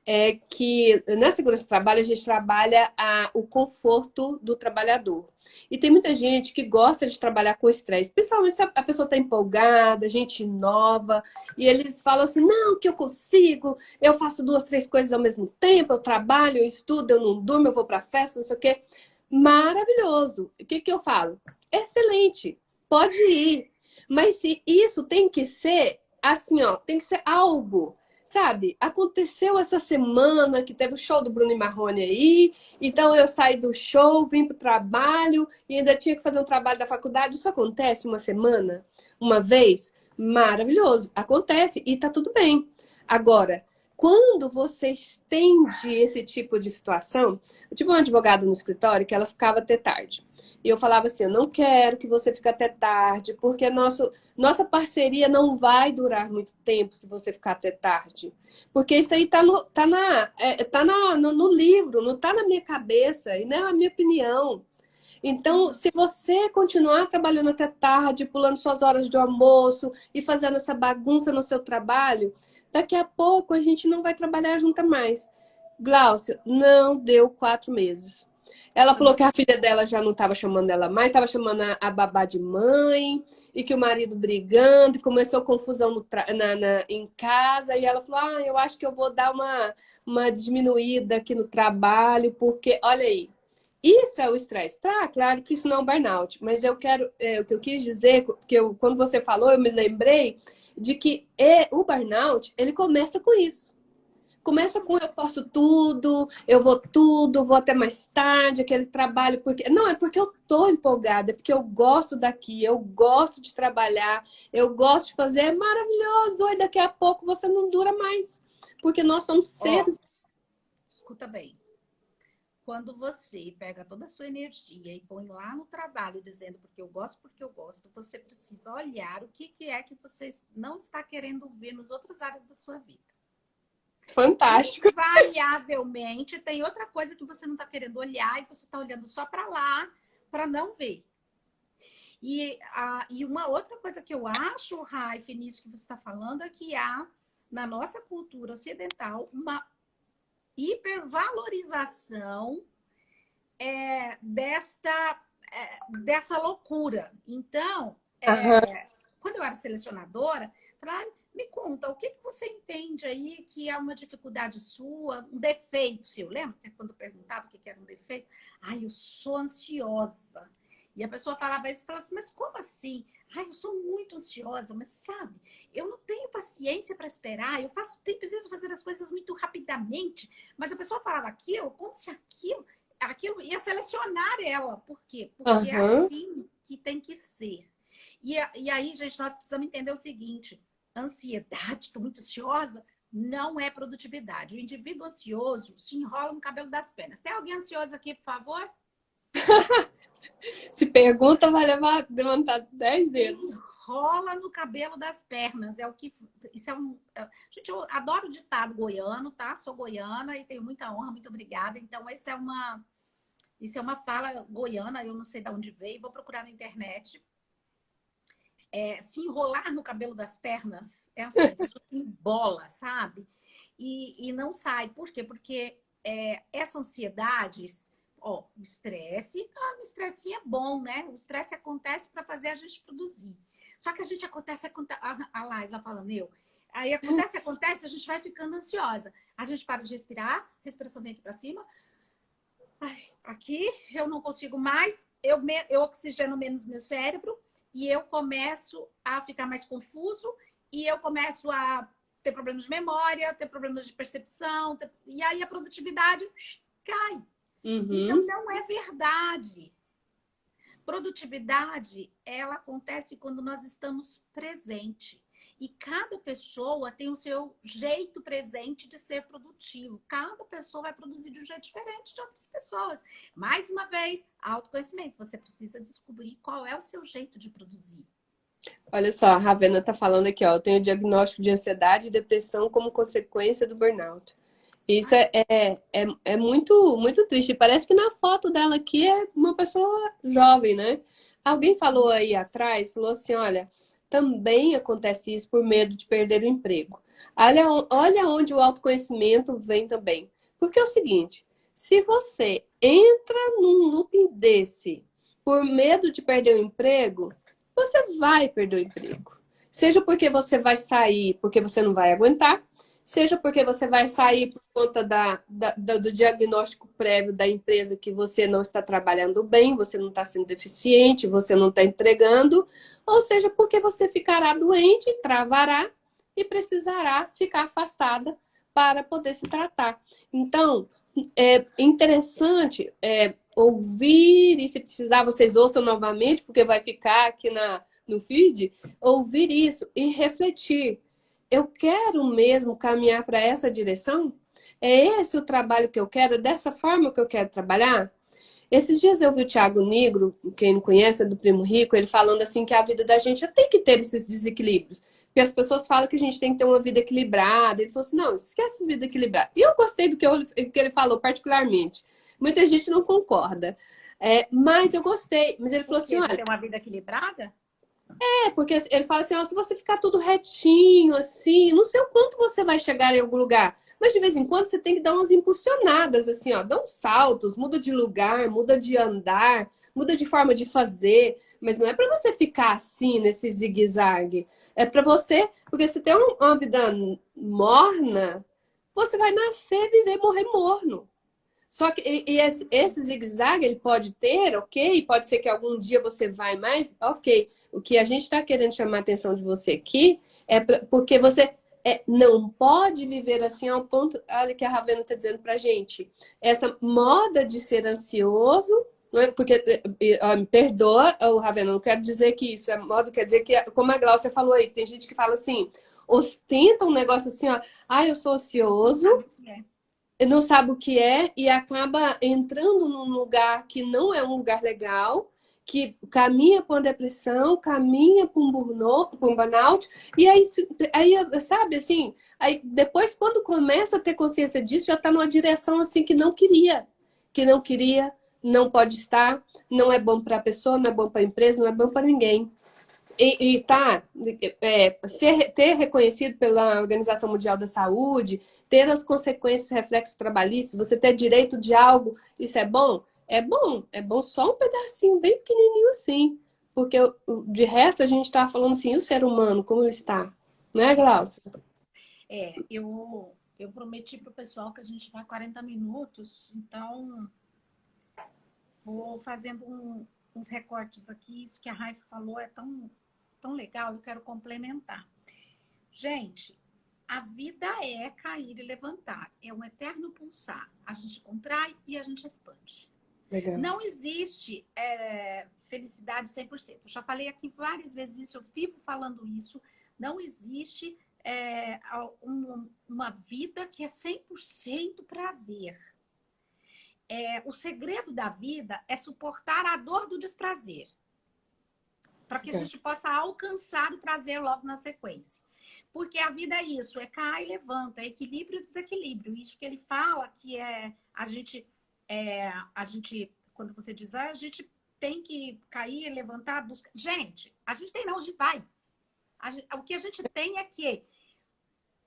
é que na segurança do trabalho a gente trabalha o conforto do trabalhador. E tem muita gente que gosta de trabalhar com estresse, principalmente se a pessoa está empolgada, gente nova, e eles falam assim, não, que eu consigo, eu faço 2, 3 coisas ao mesmo tempo, eu trabalho, eu estudo, eu não durmo, eu vou para festa, não sei o quê. Maravilhoso. O que eu falo? Excelente, pode ir. Mas se isso tem que ser assim, ó, tem que ser algo, sabe? Aconteceu essa semana que teve o show do Bruno e Marrone aí, então eu saí do show, vim pro trabalho e ainda tinha que fazer um trabalho da faculdade. Isso acontece uma semana, uma vez? Maravilhoso, acontece e tá tudo bem. Agora, quando você estende esse tipo de situação, eu tive uma advogada no escritório que ela ficava até tarde. E eu falava assim, eu não quero que você fique até tarde, porque nossa parceria não vai durar muito tempo se você ficar até tarde. Porque isso aí tá no livro, não tá na minha cabeça, e não é a minha opinião. Então, se você continuar trabalhando até tarde, pulando suas horas de almoço e fazendo essa bagunça no seu trabalho, daqui a pouco a gente não vai trabalhar junto mais. Gláucia, não deu 4 meses. Ela falou que a filha dela já não estava chamando ela mais, estava chamando a babá de mãe, e que o marido brigando, e começou confusão em casa, e ela falou, eu acho que eu vou dar uma diminuída aqui no trabalho, porque, olha aí, Isso é o estresse. Tá, claro que isso não é um burnout, mas eu quero, o que eu quis dizer, que quando você falou, eu me lembrei de que o burnout, ele começa com isso. Começa com eu posso tudo, eu vou tudo, vou até mais tarde, aquele trabalho, porque. Não, é porque eu tô empolgada, é porque eu gosto daqui, eu gosto de trabalhar, eu gosto de fazer, é maravilhoso, e daqui a pouco você não dura mais. Porque nós somos Ó, seres. escuta bem. Quando você pega toda a sua energia e põe lá no trabalho dizendo porque eu gosto, você precisa olhar o que, que é que você não está querendo ver nas outras áreas da sua vida. Fantástico. Invariavelmente tem outra coisa que você não está querendo olhar e você está olhando só para lá para não ver. E uma outra coisa que eu acho, Raif, nisso que você está falando, é que há, na nossa cultura ocidental, uma hipervalorização dessa loucura. Então, Aham. quando eu era selecionadora, falava, me conta, o que, que você entende aí que é uma dificuldade sua, um defeito seu? Lembra que quando eu perguntava o que, que era um defeito? Ai, eu sou ansiosa. E a pessoa falava isso e falava assim, mas como assim? Ai, eu sou muito ansiosa, mas sabe, eu não tenho paciência para esperar, preciso fazer as coisas muito rapidamente, mas a pessoa falava aquilo, como se aquilo ia selecionar ela. Por quê? Porque é Aham. assim que tem que ser. E aí, gente, nós precisamos entender o seguinte: ansiedade, estou muito ansiosa, não é produtividade. O indivíduo ansioso se enrola no cabelo das pernas. Tem alguém ansioso aqui, por favor? Se pergunta, vai levantar 10 Se dedos. enrola no cabelo das pernas. É o que. Isso é um. Gente, eu adoro ditado goiano, tá? Sou goiana e tenho muita honra, muito obrigada. Então, isso é uma fala goiana, eu não sei de onde veio, vou procurar na internet. Se enrolar no cabelo das pernas é assim, a pessoa se embola, sabe? E não sai. Por quê? Porque essa ansiedade, ó, o estresse é bom, né? O estresse acontece para fazer a gente produzir. Só que a gente acontece, a Laisa falando, aí acontece, a gente vai ficando ansiosa. A gente para de respirar, respiração vem aqui para cima. Ai, aqui eu não consigo mais, eu oxigeno menos meu cérebro, e eu começo a ficar mais confuso, e eu começo a ter problemas de memória, ter problemas de percepção, e aí a produtividade cai. Então, Uhum. não é verdade. Produtividade, ela acontece quando nós estamos presentes. E cada pessoa tem o seu jeito presente de ser produtivo. Cada pessoa vai produzir de um jeito diferente de outras pessoas. Mais uma vez, autoconhecimento. Você precisa descobrir qual é o seu jeito de produzir. Olha só, a Ravena tá falando aqui, ó. Eu tenho diagnóstico de ansiedade e depressão como consequência do burnout. Isso Ai, é muito, muito triste. Parece que na foto dela aqui é uma pessoa jovem, né? Alguém falou sim. aí atrás, falou assim, olha, também acontece isso por medo de perder o emprego. Olha onde o autoconhecimento vem também. Porque é o seguinte, se você entra num looping desse por medo de perder o emprego, você vai perder o emprego. Seja porque você vai sair porque você não vai aguentar, seja porque você vai sair por conta do diagnóstico prévio da empresa que você não está trabalhando bem, você não está sendo eficiente, você não está entregando, ou seja, porque você ficará doente, travará e precisará ficar afastada para poder se tratar. Então, é interessante ouvir, e se precisar vocês ouçam novamente, porque vai ficar aqui no feed, ouvir isso e refletir. Eu quero mesmo caminhar para essa direção? É esse o trabalho que eu quero? É dessa forma que eu quero trabalhar? Esses dias eu vi o Thiago Nigro, quem não conhece, é do Primo Rico, ele falando assim que a vida da gente tem que ter esses desequilíbrios. Porque as pessoas falam que a gente tem que ter uma vida equilibrada. Ele falou assim, não, esquece vida equilibrada. E eu gostei do que ele falou particularmente. Muita gente não concorda. Mas eu gostei. Mas ele falou Por assim, quê? De olha, ter uma vida equilibrada? porque ele fala assim, ó, se você ficar tudo retinho, assim, não sei o quanto você vai chegar em algum lugar, mas de vez em quando você tem que dar umas impulsionadas, assim, ó, dá uns saltos, muda de lugar, muda de andar, muda de forma de fazer, mas não é para você ficar assim, nesse zigue-zague, é para você, porque se tem uma vida morna, você vai nascer, viver, morrer morno. Só que esse zigue-zague ele pode ter, ok? Pode ser que algum dia você vai mais, ok. O que a gente está querendo chamar a atenção de você aqui é porque você não pode viver assim ao ponto. Olha o que a Ravena está dizendo pra gente. Essa moda de ser ansioso, não é? Porque, me perdoa, Ravena, não quero dizer que isso é moda, quer dizer que, como a Glaucia falou aí, tem gente que fala assim, ostenta um negócio assim, ó, eu sou ansioso não sabe o que é e acaba entrando num lugar que não é um lugar legal, que caminha para uma depressão, caminha para um burnout, e aí, sabe, assim, aí depois quando começa a ter consciência disso, já está numa direção assim que não queria, não pode estar, não é bom para a pessoa, não é bom para a empresa, não é bom para ninguém. Ter reconhecido pela Organização Mundial da Saúde, ter as consequências, reflexos trabalhistas, você ter direito de algo, isso é bom? É bom só um pedacinho bem pequenininho assim. Porque de resto a gente está falando assim, e o ser humano, como ele está? Né, Glaucia? Eu prometi para o pessoal que a gente vai 40 minutos, então vou fazendo uns recortes aqui. Isso que a Raif falou é tão legal, eu quero complementar. Gente, a vida é cair e levantar, é um eterno pulsar. A gente contrai e a gente expande. Legal. Não existe felicidade 100%. Eu já falei aqui várias vezes isso, eu vivo falando isso. Não existe uma vida que é 100% prazer. O segredo da vida é suportar a dor do desprazer, para que a gente possa alcançar o prazer logo na sequência. Porque a vida é isso, é cair e levanta, é equilíbrio e desequilíbrio. Isso que ele fala que a gente, quando você diz, a gente tem que cair, levantar, buscar. Gente, a gente tem não, a gente vai. O que a gente tem é que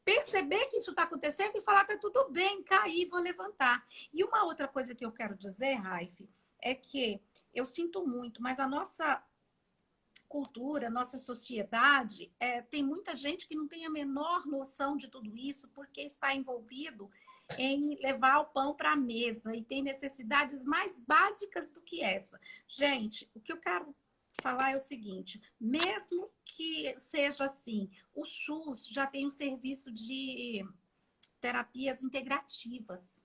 perceber que isso está acontecendo e falar, tá tudo bem, cair, vou levantar. E uma outra coisa que eu quero dizer, Raif, é que eu sinto muito, mas a nossa cultura, nossa sociedade, tem muita gente que não tem a menor noção de tudo isso, porque está envolvido em levar o pão para a mesa e tem necessidades mais básicas do que essa. Gente, o que eu quero falar é o seguinte, mesmo que seja assim, o SUS já tem um serviço de terapias integrativas.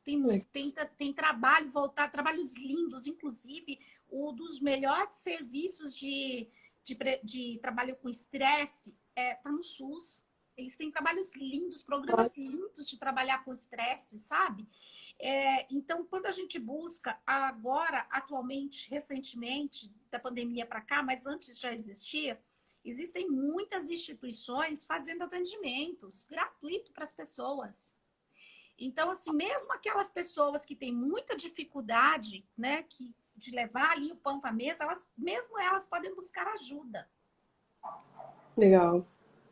Tem trabalho voltado, trabalhos lindos, inclusive um dos melhores serviços de trabalho com estresse está no SUS. Eles têm trabalhos lindos, programas lindos de trabalhar com estresse, sabe? Então, quando a gente busca agora, atualmente, recentemente, da pandemia para cá, mas antes já existia, existem muitas instituições fazendo atendimentos gratuitos para as pessoas. Então, assim, mesmo aquelas pessoas que têm muita dificuldade, né, de levar ali o pão para a mesa, mesmo elas podem buscar ajuda. Legal,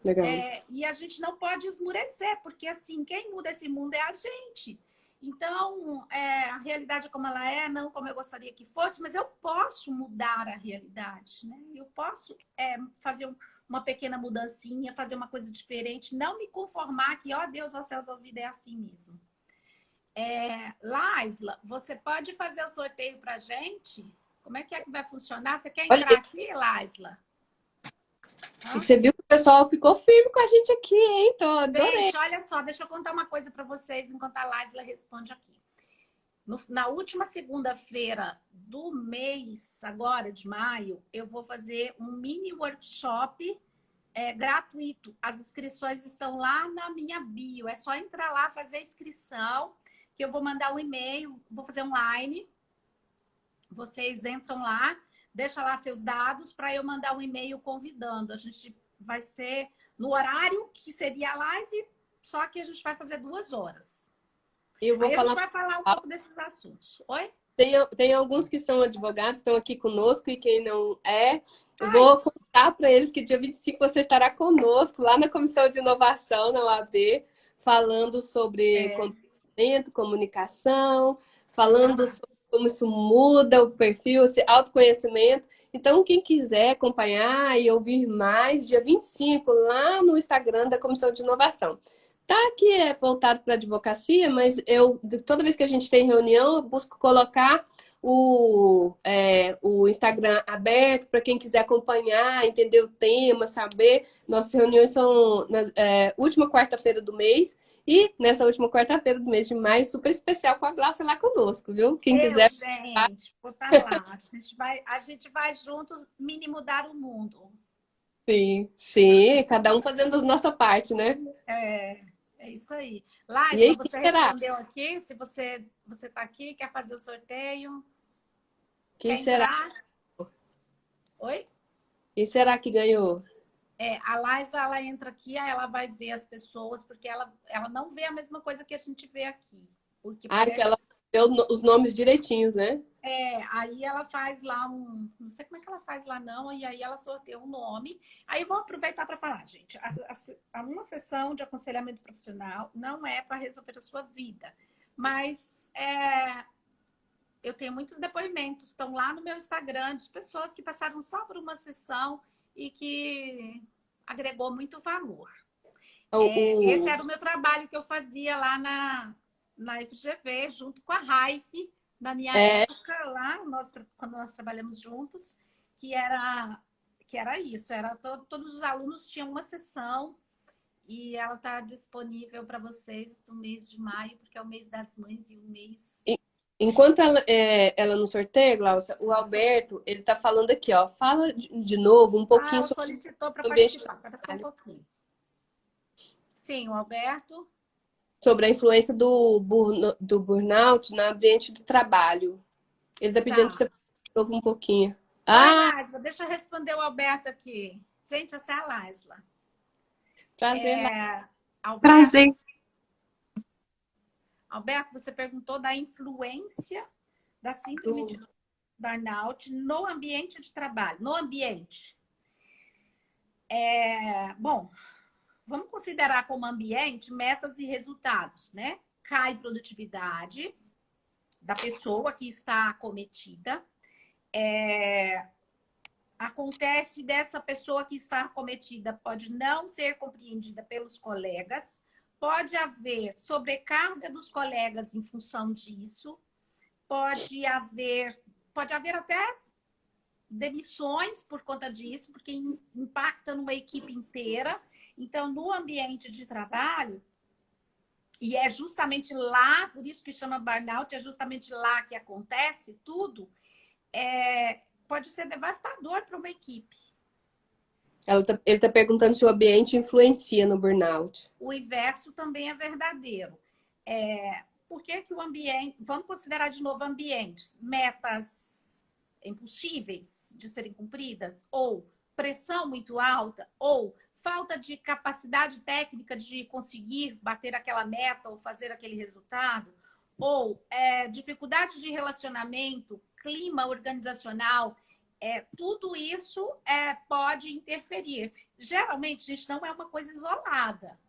legal. E a gente não pode esmurecer, porque, assim, quem muda esse mundo é a gente. Então, a realidade é como ela é, não como eu gostaria que fosse, mas eu posso mudar a realidade, né? Eu posso fazer uma pequena mudancinha, fazer uma coisa diferente, não me conformar que, ó Deus, ó céus, ó vida, é assim mesmo. Laisla, você pode fazer o sorteio pra gente? Como é que vai funcionar? Você quer entrar aqui, Laisla? E você viu que o pessoal ficou firme com a gente aqui, hein? Adorei. Gente, olha só, deixa eu contar uma coisa para vocês enquanto a Laisla responde aqui. Na última segunda-feira do mês, agora de maio, eu vou fazer um mini workshop gratuito. As inscrições estão lá na minha bio. É só entrar lá, fazer a inscrição, que eu vou mandar um e-mail, vou fazer online. Vocês entram lá, deixa lá seus dados para eu mandar um e-mail convidando. A gente vai ser no horário que seria a live, só que a gente vai fazer 2 horas. Eu vou Aí falar... a gente vai falar um pouco desses assuntos. Oi? Tem alguns que são advogados, estão aqui conosco, e quem não eu vou contar para eles que dia 25 você estará conosco lá na Comissão de Inovação, na UAB, falando sobre comportamento, comunicação, falando sobre como isso muda o perfil, esse autoconhecimento. Então, quem quiser acompanhar e ouvir mais, dia 25, lá no Instagram da Comissão de Inovação. Tá aqui é voltado para advocacia, mas toda vez que a gente tem reunião, eu busco colocar o Instagram aberto para quem quiser acompanhar, entender o tema, saber. Nossas reuniões são na última quarta-feira do mês. E nessa última quarta-feira do mês de maio, super especial com a Glácia lá conosco, viu? Quem quiser. Gente, vou estar lá. A gente vai juntos, mini mudar o mundo. Sim, sim, cada um fazendo a nossa parte, né? É isso aí. E aí, Laisla, quem você será? respondeu aqui? Se você está aqui, quer fazer o sorteio? Quem Quer será? entrar? Oi? Quem será que ganhou? A Laisla, ela entra aqui, aí ela vai ver as pessoas, porque ela não vê a mesma coisa que a gente vê aqui. Porque Ah, que parece. ela deu os nomes direitinhos, né? Aí ela faz lá um. Não sei como é que ela faz lá, não. E aí ela sorteia um nome. Aí eu vou aproveitar para falar, gente. Uma sessão de aconselhamento profissional não é para resolver a sua vida. Mas eu tenho muitos depoimentos, estão lá no meu Instagram, de pessoas que passaram só por uma sessão e que agregou muito valor. Esse O, era o meu trabalho que eu fazia lá na FGV, junto com a Raif, na minha é, época, lá, quando nós trabalhamos juntos, que era isso, todos os alunos tinham uma sessão e ela está disponível para vocês no mês de maio, porque é o mês das mães e o mês. en- enquanto ela não sorteia, Glaucia, o Alberto, ele tá falando aqui, ó. Fala de novo um pouquinho Ela sobre solicitou para o ambiente de participar, para só um trabalho, pouquinho. Sim, o Alberto. sobre a influência do burnout no ambiente do trabalho. Ele tá pedindo para Tá. você falar de novo um pouquinho. Oi, Ah, Laisla, deixa eu responder o Alberto aqui. Gente, essa é a Laisla. prazer lá. Alberto, Prazer. Alberto, você perguntou da influência da síndrome Do, de burnout no ambiente de trabalho. No ambiente. Bom, vamos considerar como ambiente metas e resultados, né? Cai produtividade da pessoa que está acometida. Acontece dessa pessoa que está acometida pode não ser compreendida pelos colegas, pode haver sobrecarga dos colegas em função disso, pode haver até demissões por conta disso, porque impacta numa equipe inteira. Então, no ambiente de trabalho, e é justamente lá, por isso que chama burnout, é justamente lá que acontece tudo, pode ser devastador para uma equipe. ele tá perguntando se o ambiente influencia no burnout. O inverso também é verdadeiro. Por que o ambiente... Vamos considerar de novo ambientes. Metas impossíveis de serem cumpridas, ou pressão muito alta, ou falta de capacidade técnica de conseguir bater aquela meta ou fazer aquele resultado, ou dificuldade de relacionamento, clima organizacional, tudo isso pode interferir. Geralmente, gente, não é uma coisa isolada.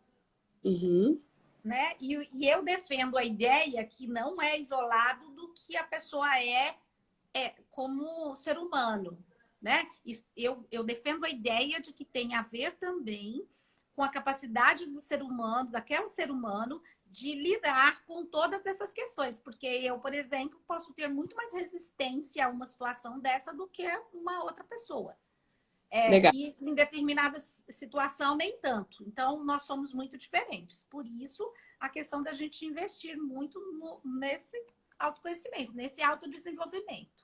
Uhum. Né? E eu defendo a ideia que não é isolado do que a pessoa é como ser humano. Né? Eu defendo a ideia de que tem a ver também com a capacidade do ser humano, daquele ser humano, de lidar com todas essas questões. Porque eu, por exemplo, posso ter muito mais resistência a uma situação dessa do que uma outra pessoa. Legal. E em determinada situação, nem tanto. Então, nós somos muito diferentes. Por isso, a questão da gente investir muito nesse autoconhecimento, nesse autodesenvolvimento.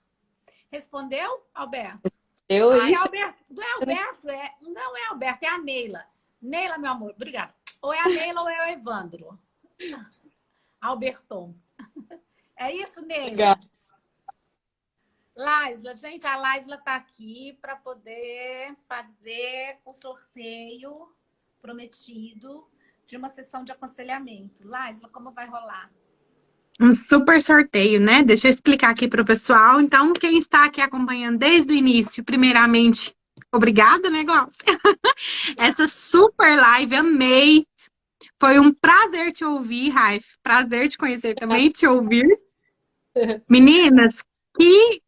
Respondeu, Alberto? Eu É isso. Alberto. Não é Alberto? Não é Alberto, é a Neila. Neila, meu amor, obrigada. Ou é a Neila ou é o Evandro. Alberton. É isso, Neila? Legal. Laisla, gente, a Laisla está aqui para poder fazer o sorteio prometido de uma sessão de aconselhamento. Laisla, como vai rolar? Um super sorteio, né? Deixa eu explicar aqui para o pessoal. Então, quem está aqui acompanhando desde o início, primeiramente, obrigada, né, Glaucia? Essa super live, amei. Foi um prazer te ouvir, Raif. Prazer te conhecer também, te ouvir. Meninas, que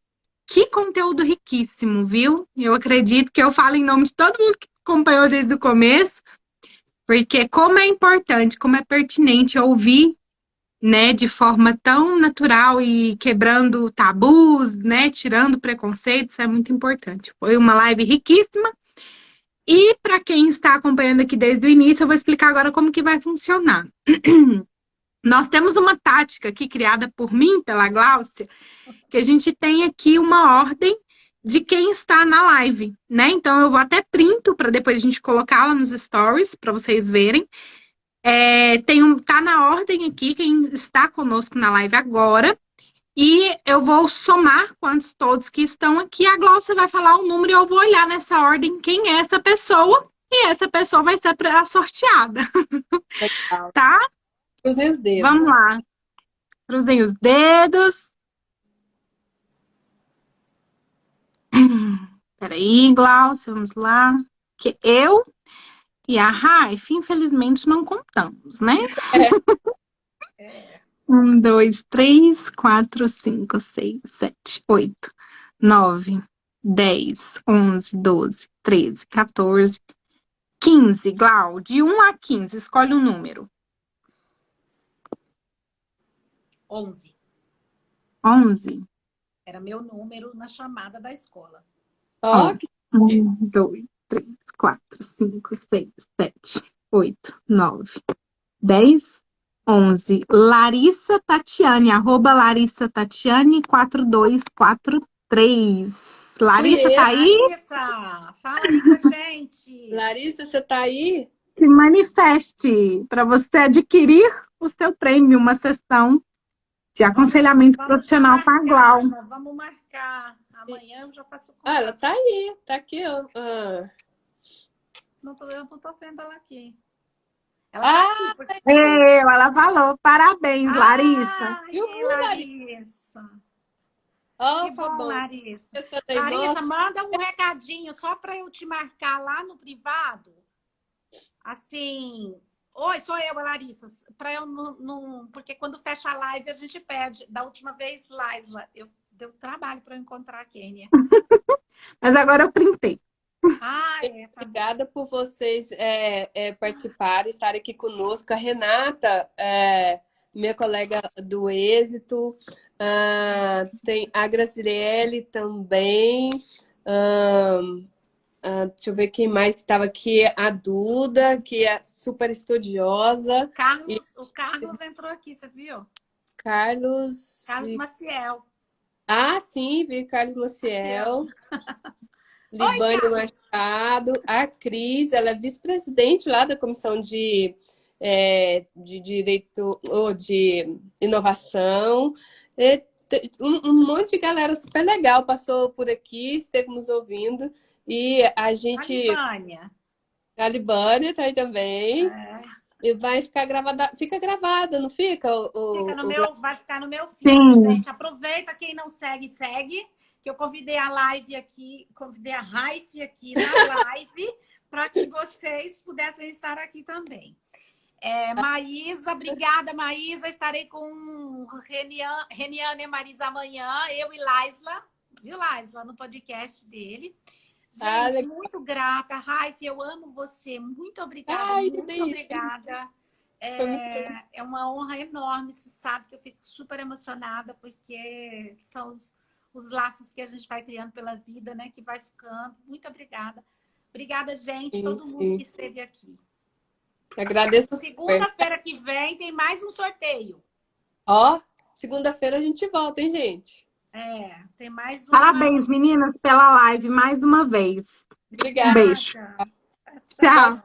conteúdo riquíssimo, viu? Eu acredito que eu falo em nome de todo mundo que acompanhou desde o começo. Porque como é importante, como é pertinente ouvir, né, de forma tão natural e quebrando tabus, né, tirando preconceitos, é muito importante. Foi uma live riquíssima. E para quem está acompanhando aqui desde o início, eu vou explicar agora como que vai funcionar. Nós temos uma tática aqui criada por mim, pela Gláucia, que a gente tem aqui uma ordem de quem está na live, né? Então eu vou até printo para depois a gente colocá-la nos stories para vocês verem. Tá na ordem aqui quem está conosco na live agora. E eu vou somar quantos todos que estão aqui. A Gláucia vai falar o número e eu vou olhar nessa ordem quem é essa pessoa. E essa pessoa vai ser a sorteada. Legal. Tá? Cruzem os dedos. Vamos lá. Cruzem os dedos. Peraí, Gláucia, vamos lá. Que eu e a Raif, infelizmente, não contamos, né? 1, 2, 3, 4, 5, 6, 7, 8, 9, 10, 11, 12, 13, 14, 15. Glau, de 1 a 15, escolhe um número. 11. 11. Era meu número na chamada da escola. Ó, 1, 2, 3, 4, 5, 6, 7, 8, 9, 10, 11. Larissa Tatiane, @ Larissa Tatiane 4243. Larissa, tá aí? Larissa, fala aí com a gente. Larissa, você tá aí? Se manifeste para você adquirir o seu prêmio, uma sessão de aconselhamento profissional com a Glau. Vamos marcar. Amanhã eu já faço o Ah, ela contato. tá aí, tá aqui, ó. Eu não tô vendo ela aqui. Ela tá aqui. Porque... Ela falou, parabéns, Larissa. Ai, Larissa. Ó, Que tá bom, bom. Larissa. Você tem Larissa, nome? manda um recadinho só para eu te marcar lá no privado. Assim, oi, sou eu, a Larissa. Para eu não. Porque quando fecha a live a gente perde. Da última vez, Laisla, deu trabalho para eu encontrar a Kênia. Mas agora eu printei. Tá Obrigada por vocês participarem, estarem aqui conosco. A Renata, minha colega do Êxito, tem a Graciele também. Deixa eu ver quem mais estava aqui. A Duda, que é super estudiosa. O Carlos entrou aqui, você viu? Carlos Maciel. Ah, sim, vi Carlos Maciel. Libane Machado. A Cris, ela é vice-presidente lá da Comissão de Direito ou de Inovação. Um monte de galera super legal passou por aqui, esteve nos ouvindo. E a gente... A Libânia tá aí também. E vai ficar gravada. Fica gravada, não fica? Vai ficar no meu feed, gente. Aproveita, quem não segue, segue. Que eu convidei a live aqui, convidei a Raif aqui na live, para que vocês pudessem estar aqui também. Maísa, obrigada, Maísa. Estarei com Reniane e Marisa amanhã, eu e Laisla, viu, Laisla, no podcast dele. Gente, muito grata. Raif, eu amo você. Muito obrigada, muito obrigada. É uma honra enorme. Você sabe que eu fico super emocionada, porque são os laços que a gente vai criando pela vida, né? Que vai ficando. Muito obrigada. Obrigada, gente, todo mundo que esteve aqui. Agradeço. Segunda-feira que vem tem mais um sorteio. Segunda-feira a gente volta, hein, gente? Tem mais um. Parabéns, meninas, pela live mais uma vez. Obrigada. Um beijo. Tchau.